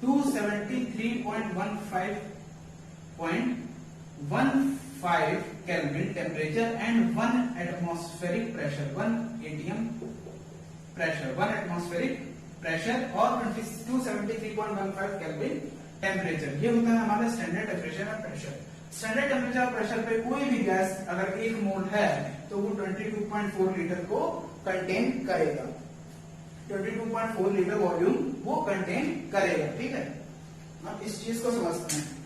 273.15 kelvin temperature and 1 atmospheric pressure, 1 ATM pressure, 1 atmospheric pressure और 273.15 केल्विन टेम्परेचर। ये होता है हमारा स्टैंडर्ड टेम्परेचर और प्रेशर। स्टैंडर्ड टेम्परेचर और प्रेशर पे कोई भी गैस अगर 1 मोल है तो वो 22.4 लीटर को कंटेन करेगा। 22.4 लीटर वॉल्यूम वो कंटेन करेगा। ठीक है, अब इस चीज को समझते हैं।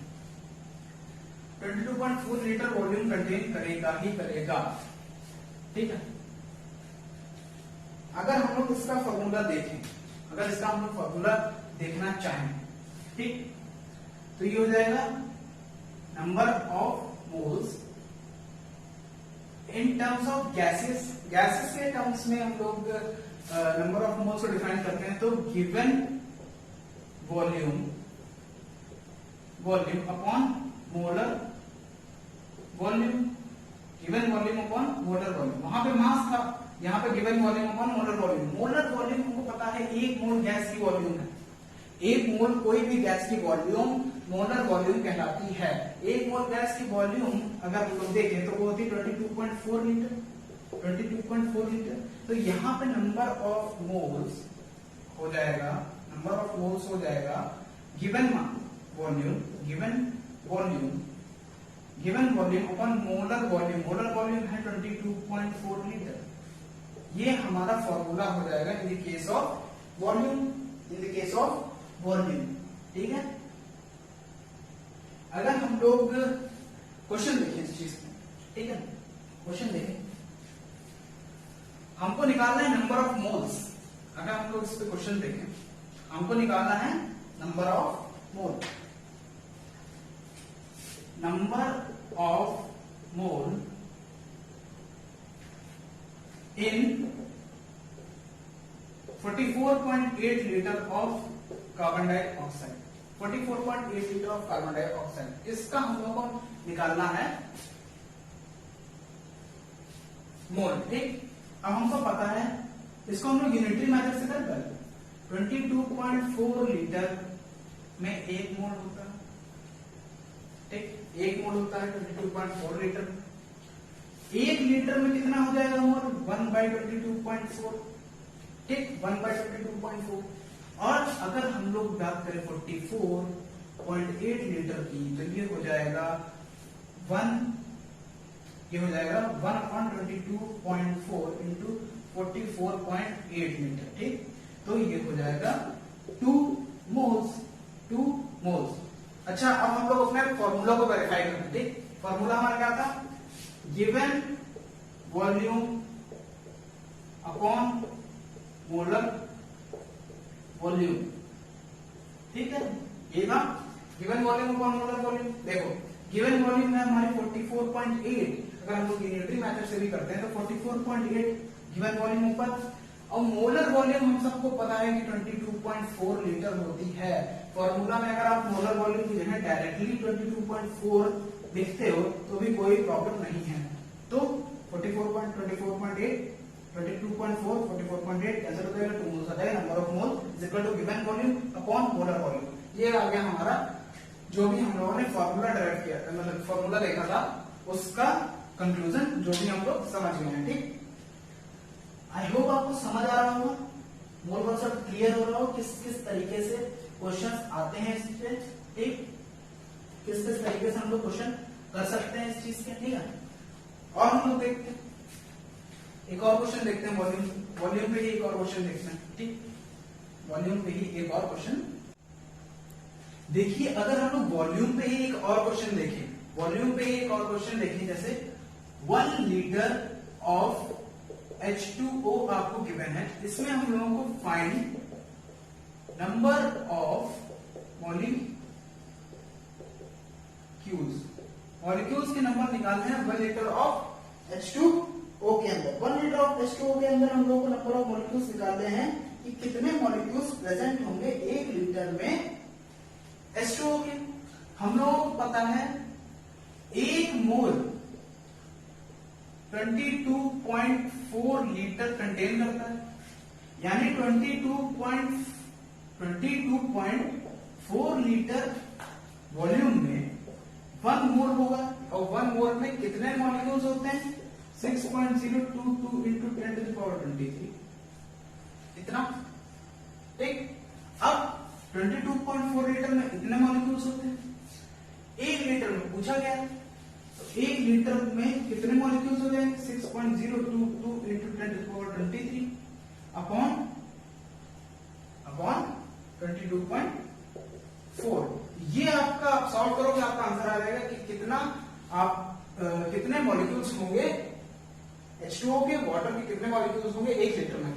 22.4 लीटर वॉल्यूम कंटेन करेगा ही करेगा। ठीक है, अगर हम लोग इसका फॉर्मूला देखें, अगर इसका हम लोग फॉर्मूला देखना चाहें, ठीक, तो ये हो जाएगा number of moles in terms of gases. Gases के टर्म्स में हम लोग नंबर ऑफ मोल्स को डिफाइन करते हैं तो given volume upon molar volume, given volume upon molar volume. वहां पे मास था, यहाँ पे given volume upon molar volume. Molar volume हमको पता है 1 मोल गैस की वॉल्यूम है। 1 मोल कोई भी गैस की वॉल्यूम मोलर वॉल्यूम कहलाती है। 1 मोल गैस की वॉल्यूम अगर हम लोग देखें तो वो होती है 22.4 लीटर, 22.4 लीटर। तो यहाँ पे नंबर ऑफ मोल्स हो जाएगा, नंबर ऑफ मोल्स हो जाएगा given volume upon molar volume. Molar volume है 22.4 लीटर। ये हमारा फॉर्मूला हो जाएगा in the case of volume. ठीक है, अगर हम लोग क्वेश्चन देखें इस चीज में, ठीक है, क्वेश्चन देखें, हमको निकालना है नंबर ऑफ मोल्स। अगर हम लोग इस पे क्वेश्चन देखें, हमको निकालना है number of mole. Number of mole in 44.8 litre of carbon dioxide, 44.8 litre of carbon dioxide, इसका हम लोगों को निकालना है मोल। ठीक, अब हमको पता है, इसको हम लोग यूनिटरी मेथड से कर पाएंगे। 22.4 लीटर में 1 मोल होता है। ठीक, 1 मोल होता है 22.4 लीटर। 1 लीटर में कितना हो जाएगा मोल? 1/22.4। ठीक, 1/22.4। और अगर हम लोग बात करें 44.8 लीटर की तो ये हो जाएगा 1/22.4 इंटू 44.8 लीटर। ठीक, तो ये हो जाएगा 2 मोल्स। अच्छा, अब हम लोग अपने फॉर्मूला को वेरीफाई करते हैं। ठीक, फॉर्मूला हमारा क्या था? Given volume upon molar volume. ठीक है, ये था given volume upon molar volume. देखो, गिवन वॉल्यूम है हमारी 44.8। अगर हम लोग यूनिटरी मेथड से भी करते हैं तो 44.8 गिवन वॉल्यूम ऊपर, और मोलर वॉल्यूम हम सबको पता है कि 22.4 लीटर होती है। फॉर्मूला में अगर आप मोलर वॉल्यूम की जगह डायरेक्टली 22.4 लिखते हो तो भी कोई प्रॉब्लम नहीं है। तो 44.8 22.4 44.8 कैंसिल हो जाएगा, 2 मोल्स आ जाएगा। Number of mole is equal to given volume upon molar volume. ये आ गया हमारा जो भी हम लोगों ने फॉर्मूला डेराइव किया, मतलब फॉर्मूला देखा था, उसका कंक्लूजन जो भी हम लोग समझ गए हैं। ठीक, आई होप आपको समझ आ रहा होगा, मोल कॉन्सेप्ट क्लियर हो रहा हो, किस किस तरीके से क्वेश्चंस आते हैं इस पे। ठीक, किस किस तरीके से हम लोग क्वेश्चन कर सकते हैं इस चीज के, ठीक है। और हम लोग देखते हैं एक और क्वेश्चन देखते हैं, वॉल्यूम पे ही एक और क्वेश्चन देखते हैं, ठीक। वॉल्यूम पे ही एक और क्वेश्चन देखिए, अगर हम लोग वॉल्यूम पे ही एक और क्वेश्चन देखें, वॉल्यूम पे ही एक और क्वेश्चन देखें, जैसे 1 लीटर ऑफ H2O आपको गिवन है, इसमें हम लोगों को फाइंड नंबर ऑफ मॉलिक्यूल्स के नंबर निकालने हैं 1 लीटर ऑफ H2O के अंदर। 1 लीटर ऑफ H2O के अंदर हम लोगों को नंबर ऑफ मॉलिक्यूल्स निकालने हैं कि कितने मॉलिक्यूल्स प्रेजेंट होंगे 1 लीटर में H2O के। हम लोगों को पता है 1 मोल 22.4 लीटर कंटेन करता है, यानी 22.4 लीटर वॉल्यूम में 1 मोल होगा, और 1 मोल में कितने मॉलिक्यूल्स होते हैं 6.022 इंटू 10⁻23, इतना, ठीक। अब 22.4 लीटर में इतने मॉलिक्यूल्स होते हैं, 1 लीटर में पूछा गया है, तो 1 लीटर में कितने मॉलिक्यूल्स हो जाएंगे 6.022 इंटू 10⁻23 अपॉन 22.4। ये आपका आप सॉल्व करोगे आपका आंसर आ जाएगा कि कितने मॉलिक्यूल्स होंगे H2O के, वाटर के कितने मॉलिक्यूल्स होंगे 1 लीटर में।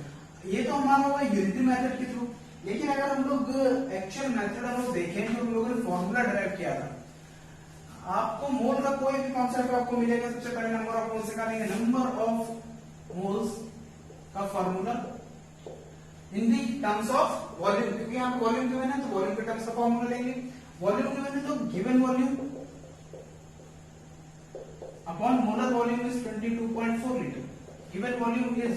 ये तो हमारा होगा यूनिटरी मेथड के थ्रू, लेकिन अगर हम लोग एक्चुअल मेथड हम लोग देखें तो हम लोगों ने फॉर्मूला डिराइव किया था। आपको मोल का कोई भी कॉन्सेप्ट आपको मिलेगा, सबसे पहले नंबर ऑफ मोल्स निकालेंगे, नंबर ऑफ मोल्स का formula in the terms of volume, क्योंकि यहाँ पे वॉल्यूम गिवन है तो वॉल्यूम के टर्म्स का फॉर्मूला लेंगे। वॉल्यूम गिवन है तो given volume upon molar volume is 22.4 litre, given volume is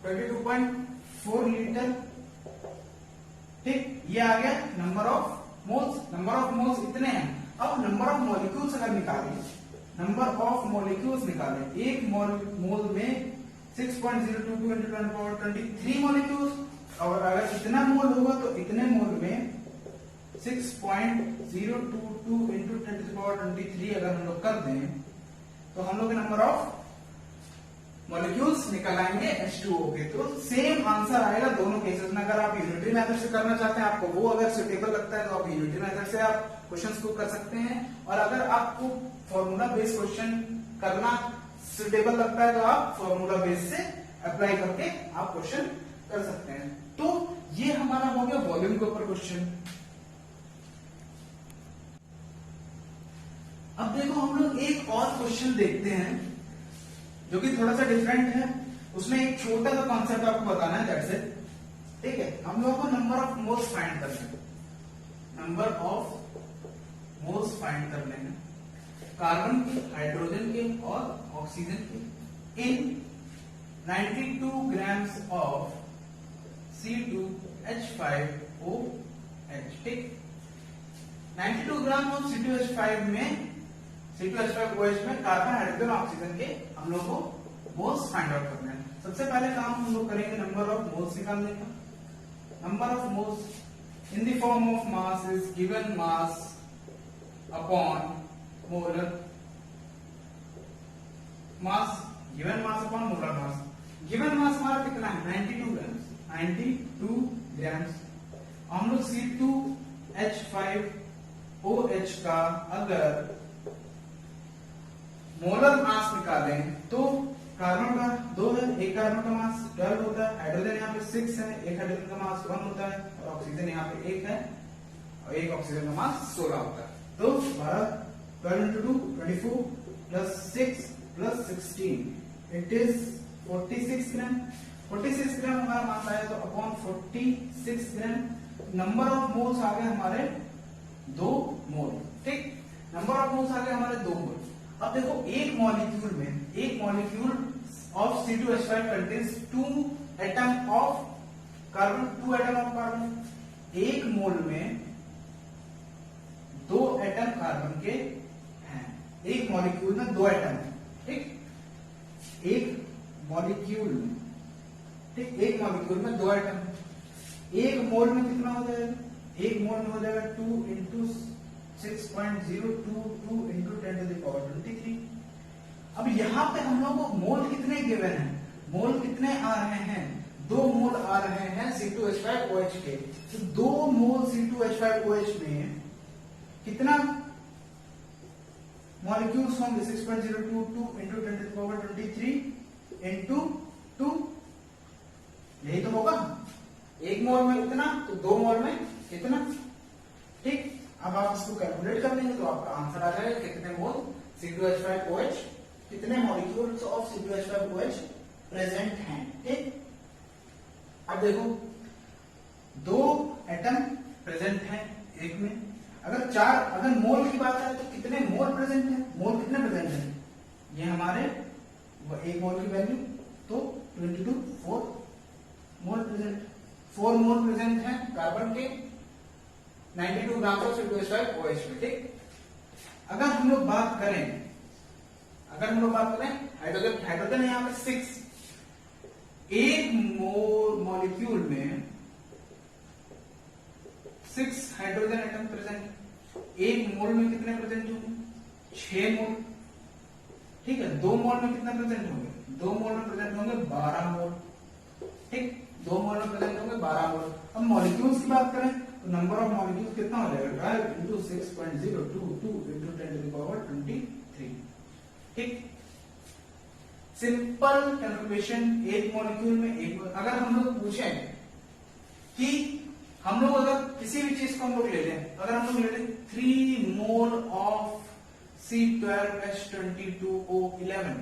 22.4 litre, ठीक। ये आ गया number of moles. Number of moles इतने हैं। अब नंबर ऑफ मॉलिक्यूल्स अगर निकालें, नंबर ऑफ मॉलिक्यूल्स निकालें, 1 मोल में 6.022 इंटू 10⁻23 मॉलिक्यूल्स, और अगर इतना मोल होगा तो इतने मोल में 6.022 इंटू 10⁻23 अगर हम लोग कर दें तो हम लोग नंबर ऑफ मॉलिक्यूल्स निकल आएंगे H2O के। तो सेम आंसर आएगा दोनों केसेस में। अगर आप यूनिटरी मेथड से करना चाहते हैं, आपको वो अगर सुटेबल लगता है तो आप यूनिटरी मेथड से आप क्वेश्चंस को कर सकते हैं, और अगर आपको फॉर्मूला बेस्ड क्वेश्चन करना सुटेबल लगता है तो आप फॉर्मूला बेस से अप्लाई करके आप क्वेश्चन कर सकते हैं। तो ये हमारा हो गया वॉल्यूम के ऊपर क्वेश्चन। अब देखो हम लोग एक और क्वेश्चन देखते हैं जो कि थोड़ा सा डिफरेंट है, उसमें एक छोटा सा कॉन्सेप्ट आपको बताना है, दैट्स इट, ठीक है। हम लोगों को नंबर ऑफ मोल्स फाइंड करना है, नंबर ऑफ मोल्स फाइंड करने हैं कार्बन के, हाइड्रोजन के और ऑक्सीजन के इन 92 ग्राम्स ऑफ C2H5OH, ठीक। 92 ग्राम ऑफ C2H5 में C2H5OH में कार्बन, हाइड्रोजन, ऑक्सीजन के हम लोग को मोल्स फाइंड आउट करना है। सबसे पहले काम हम लोग करेंगे नंबर ऑफ मोल्स निकालने का। Number of moles in the form of mass is given mass upon molar mass, given mass upon molar mass. Given mass हमारा कितना है 92 ग्राम्स, 92 ग्राम्स। हम लोग C2H5OH का अगर मोलर मास निकालें तो कार्बन का 2 है, एक कार्बन का मास 12 होता है, हाइड्रोजन यहाँ पे 6 है, एक हाइड्रोजन का मास 1 होता है, और ऑक्सीजन यहाँ पे 1 है, और एक ऑक्सीजन का मास 16 होता है। तो 12 into 2 24 plus 6 plus 16 it is 46 ग्राम। 46 ग्राम हमारा मास आया तो upon 46 gram. Number of moles आ गए हमारे 2 मोल, ठीक। नंबर ऑफ मोल्स आ गए हमारे 2 मोल। अब देखो एक molecule of C2H5 contains 2 atom of carbon, 2 atom of carbon. एक मोल में 2 एटम कार्बन के हैं, एक मॉलिक्यूल में 2 एटम है, ठीक। एक मॉलिक्यूल में, ठीक, एक मॉलिक्यूल में 2 एटम है। एक मोल में कितना हो जाएगा, एक मोल में हो जाएगा 2 into 6.022 into 10 to the power 23। अब यहाँ पे हम लोग को मोल कितने गिवन हैं, मोल कितने आ रहे हैं, 2 मोल आ रहे हैं C2H5OH के। तो 2 मोल C2H5OH में कितना मॉलिक्यूल्स होंगे, 6.022 into 10 to the power 23 into 2, यही तो होगा। 1 मोल में इतना तो 2 मोल में कितना, ठीक। अब आप इसको कैलकुलेट कर लेंगे तो आपका आंसर आ जाएगा कितने मोल C2H5OH, कितने मॉलिक्यूल्स ऑफ C2H5OH प्रेजेंट हैं, ठीक। अब देखो 2 एटम प्रेजेंट हैं एक में, अगर मोल की बात आए तो कितने मोल प्रेजेंट हैं, मोल कितने प्रेजेंट हैं, ये हमारे 1 मोल की वैल्यू तो 22 4 मोल प्रेजेंट, 4 मोल प्रेजेंट हैं कार्बन के 92 ग्राम ऑफ C2H5OH में, ठीक। अगर हम लोग बात करें हाइड्रोजन है यहाँ पे 6, एक मॉलिक्यूल में 6 हाइड्रोजन एटम प्रेजेंट, 1 मोल में कितने प्रेजेंट होंगे, 6 मोल, ठीक है। 2 मोल में कितना प्रेजेंट होंगे, 2 मोल में प्रेजेंट होंगे 12 मोल, ठीक। 2 मोल में प्रेजेंट होंगे 12 मोल। अब मॉलिक्यूल्स की बात करें तो नंबर ऑफ मॉलिक्यूल्स कितना हो जाएगा, 12 into 6.022 into 10 to the power 23, ठीक। सिंपल कैलकुलेशन, एक मॉलिक्यूल में एक। अगर हम लोग पूछें कि हम लोग अगर किसी भी चीज को हम लोग ले लें, अगर हम लोग ले लें 3 मोल ऑफ C12H22O11,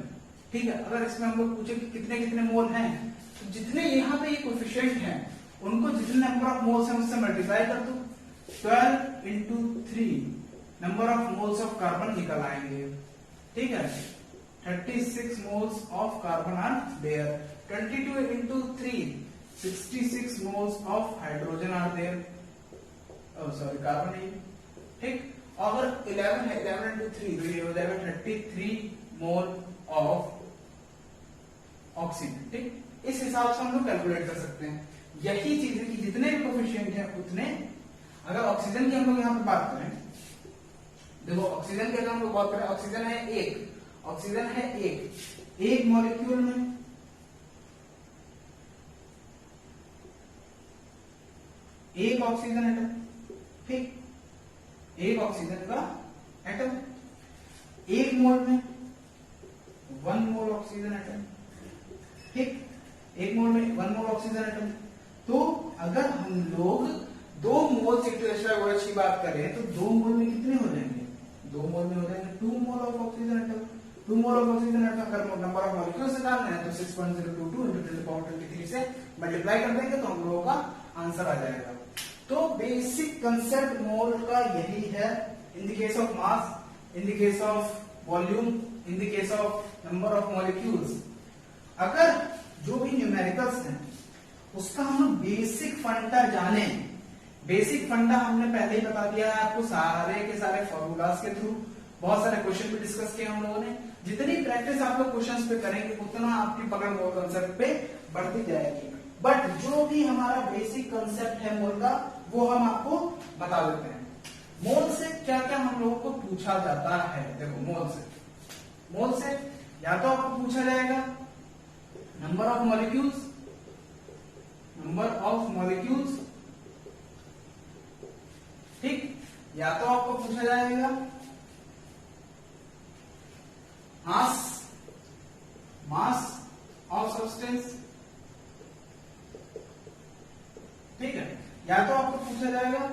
ठीक है। अगर इसमें हम लोग पूछे कि कितने कितने मोल हैं, तो जितने यहाँ पे ये कोएफिशिएंट हैं उनको जितने नंबर ऑफ मोल्स हैं उससे मल्टीप्लाई कर दो, 12 into 3 number of moles of carbon निकल आएंगे, ठीक है। 36 moles of carbon are there, 22 into 3 66 moles of hydrogen are there, carbon है, ठीक। अगर 11 है, 11 into 3 तो ये हो जाएगा 33 मोल ऑफ ऑक्सीजन, ठीक। इस हिसाब से हम लोग कैलकुलेट कर सकते हैं। यही चीज है कि जितने भी कोएफिशिएंट हैं उतने, अगर ऑक्सीजन की हम लोग यहाँ पे बात करें, देखो ऑक्सीजन की अगर हम लोग बात करें, ऑक्सीजन है एक मॉलिक्यूल में एक ऑक्सीजन एटम, ठीक। एक ऑक्सीजन का एटम, 1 मोल में 1 मोल ऑक्सीजन एटम, ठीक। 1 मोल में 1 मोल ऑक्सीजन एटम। तो अगर हम लोग 2 मोल C2H5OH की बात करें तो 2 मोल में कितने हो जाएंगे, 2 मोल में हो जाएंगे 2 mole of oxygen atom. 2 mole of oxygen atom का नंबर ऑफ मॉलिक्यूल्स निकालना है तो 6.022 into 10 to the power 23 से मल्टीप्लाई कर देंगे तो हम लोगों का आंसर आ जाएगा। तो बेसिक कंसेप्ट मोल का यही है, in the case of mass, in the case of volume, in the case of number of molecules. अगर जो भी न्यूमेरिकल्स हैं उसका हम बेसिक फंडा जाने, बेसिक फंडा हमने पहले ही बता दिया है आपको सारे के सारे फॉर्मूलाज के थ्रू, बहुत सारे क्वेश्चन भी डिस्कस किए हम लोगों ने। जितनी प्रैक्टिस आप लोग क्वेश्चंस पे करेंगे उतना आपकी पकड़ मोल कंसेप्ट पे बढ़ती जाएगी। बट जो भी हमारा बेसिक कंसेप्ट है मोल का वो हम आपको बता देते हैं। मोल से क्या क्या हम लोगों को पूछा जाता है, देखो मोल से या तो आपको पूछा जाएगा नंबर ऑफ मॉलिक्यूल्स, ठीक, या तो आपको पूछा जाएगा मास ऑफ सब्सटेंस, ठीक है, या तो आपको पूछा जाएगा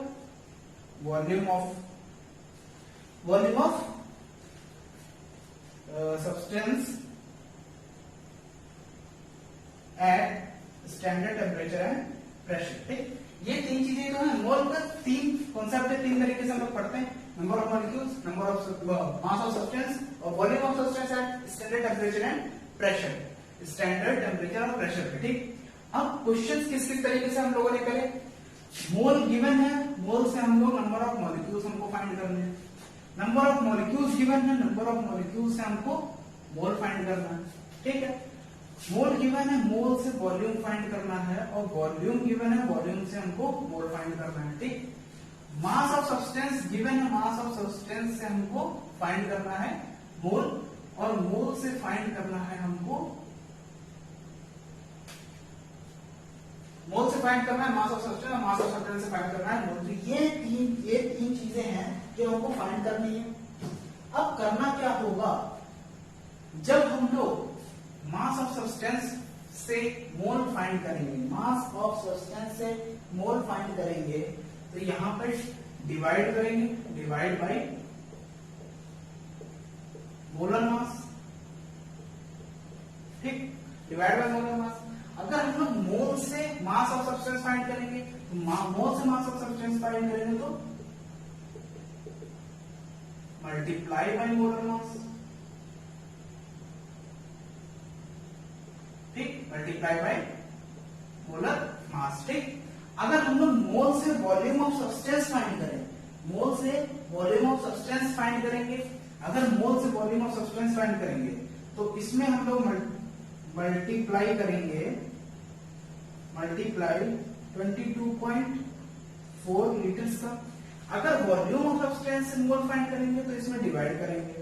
volume of substance at standard temperature and pressure, ठीक। ये 3 चीजें जो है मोल का 3 कॉन्सेप्ट है, 3 तरीके से हम लोग पढ़ते हैं, number of molecules, number of mass of substance और volume of substance at standard temperature and pressure, standard temperature और प्रेशर पे, ठीक। अब क्वेश्चंस किस तरीके से हम लोगों ने करे, मोल गिवन है, मोल से हम लोग नंबर ऑफ मॉलिक्यूल्स हमको फाइंड करने हैं, नंबर ऑफ मॉलिक्यूल्स गिवन है, नंबर ऑफ मॉलिक्यूल्स से हमको मोल फाइंड करना है, ठीक है। मोल गिवन है, मोल से वॉल्यूम फाइंड करना है, और वॉल्यूम गिवन है, वॉल्यूम से हमको मोल फाइंड करना है, ठीक। मास ऑफ सब्सटेंस गिवन है, मास ऑफ सब्सटेंस से हमको फाइंड करना है मोल, और मोल से फाइंड करना है हमको, मोल से फाइंड करना है मास ऑफ सब्सटेंस, और मास ऑफ सब्सटेंस से फाइंड करना है मोल। तो ये तीन चीजें हैं जो हमको फाइंड करनी है। अब करना क्या होगा, जब हम लोग मास ऑफ सब्सटेंस से मोल फाइंड करेंगे, मास ऑफ सब्सटेंस से मोल फाइंड करेंगे, तो यहां पर डिवाइड करेंगे, डिवाइड बाय मोलर मास, ठीक, डिवाइड बाय मोलर मास। अगर हम लोग मोल से मास ऑफ सब्सटेंस फाइंड करेंगे, तो मोल से मास ऑफ सब्सटेंस फाइंड करेंगे तो मल्टीप्लाई बाय मोलर मास, ठीक, मल्टीप्लाई बाय मोलर मास, ठीक। अगर हम लोग मोल से वॉल्यूम ऑफ सब्सटेंस फाइंड करें, मोल से वॉल्यूम ऑफ सब्सटेंस फाइंड करेंगे, अगर मोल से वॉल्यूम ऑफ सब्सटेंस फाइंड करेंगे तो इसमें हम लोग मल्टीप्लाई करेंगे, मल्टीप्लाई 22.4 लीटर्स का। अगर वॉल्यूम ऑफ सब्सटेंस से मोल फाइंड करेंगे तो इसमें डिवाइड करेंगे,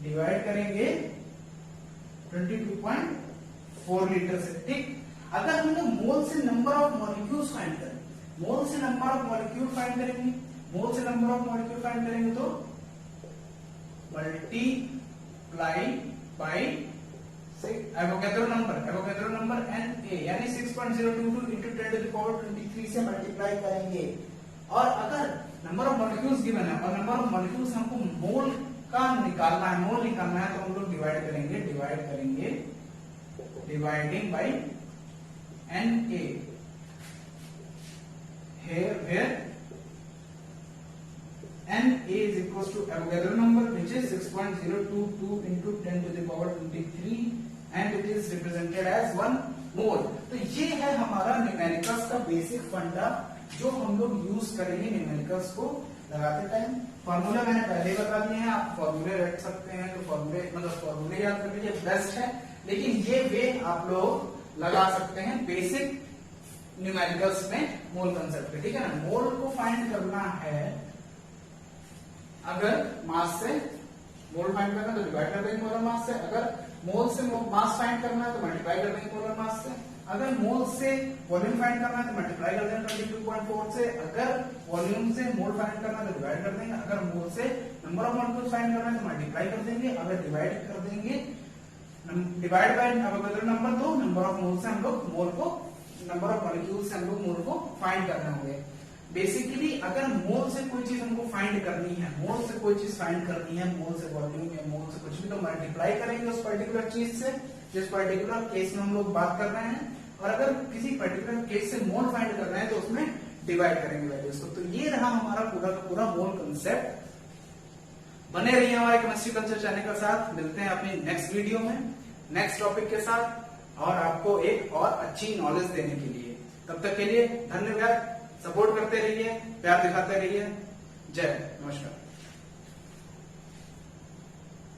डिवाइड करेंगे 22.4 लीटर से, ठीक। अगर हम लोग मोल से नंबर ऑफ मॉलिक्यूल्स फाइंड करें, मोल से नंबर ऑफ मॉलिक्यूल फाइंड करेंगे, मोल से नंबर ऑफ मॉलिक्यूल फाइंड करेंगे तो multiply by Avogadro number Na, यानी 6.022 इंटू 10⁻23 से मल्टीप्लाई करेंगे। और अगर नंबर ऑफ मॉलिक्यूल्स गिवन है और नंबर ऑफ मॉलिक्यूल्स हमको मोल का निकालना है, मोल निकालना है, तो हम लोग डिवाइड करेंगे, dividing by Na, here where Na is equals to Avogadro number, which is 6.022 into 10⁻23 and it is represented as 1 mole। तो ये है हमारा न्यूमेरिकल्स का बेसिक फंडा जो हम लोग यूज करेंगे न्यूमेरिकल्स को लगाते टाइम। फॉर्मूला मैंने पहले बता दिए हैं, आप फॉर्मूले रख सकते हैं, तो फॉर्मूले याद कर लीजिए, बेस्ट है। लेकिन ये वे आप लोग लगा सकते हैं बेसिक न्यूमेरिकल्स में मोल कंसेप्ट पे, ठीक है ना। मोल को फाइंड करना है, अगर मास से मोल फाइंड करना है तो डिवाइड कर देंगे मोलर मास से, अगर मोल से मास फाइंड करना है तो मल्टीप्लाई कर देंगे मोलर मास से, अगर मोल से वॉल्यूम फाइंड करना है तो मल्टीप्लाई कर देंगे 22.4 से, अगर वॉल्यूम से मोल फाइंड करना है तो डिवाइड कर देंगे, अगर मोल से नंबर ऑफ मॉलिक्यूल्स फाइंड करना है तो मल्टीप्लाई कर देंगे, अगर डिवाइड कर देंगे डिवाइड बाय एवोगैड्रो नंबर, तो नंबर ऑफ मोल से हम लोग मोल को, नंबर ऑफ मॉलिक्यूल से हम लोग मोल को फाइंड करने होंगे। बेसिकली अगर मोल से कोई चीज हमको फाइंड करनी है, मोल से कोई चीज फाइंड करनी है, मोल से वॉल्यूम या मोल से कुछ भी, तो मल्टीप्लाई करेंगे उस पर्टिकुलर चीज से जिस पर्टिकुलर केस में हम लोग बात कर रहे हैं, और अगर किसी पर्टिकुलर केस से मोल फाइंड करना है तो उसमें डिवाइड करेंगे वैल्यूज को। तो ये रहा हमारा पूरा का पूरा मोल कंसेप्ट। बने रहिए हमारे केमिस्ट्री कल्चर चैनल के साथ, मिलते हैं अपनी नेक्स्ट वीडियो में नेक्स्ट टॉपिक के साथ और आपको एक और अच्छी नॉलेज देने के लिए। तब तक के लिए धन्यवाद, सपोर्ट करते रहिए, प्यार दिखाते रहिए। जय, नमस्कार।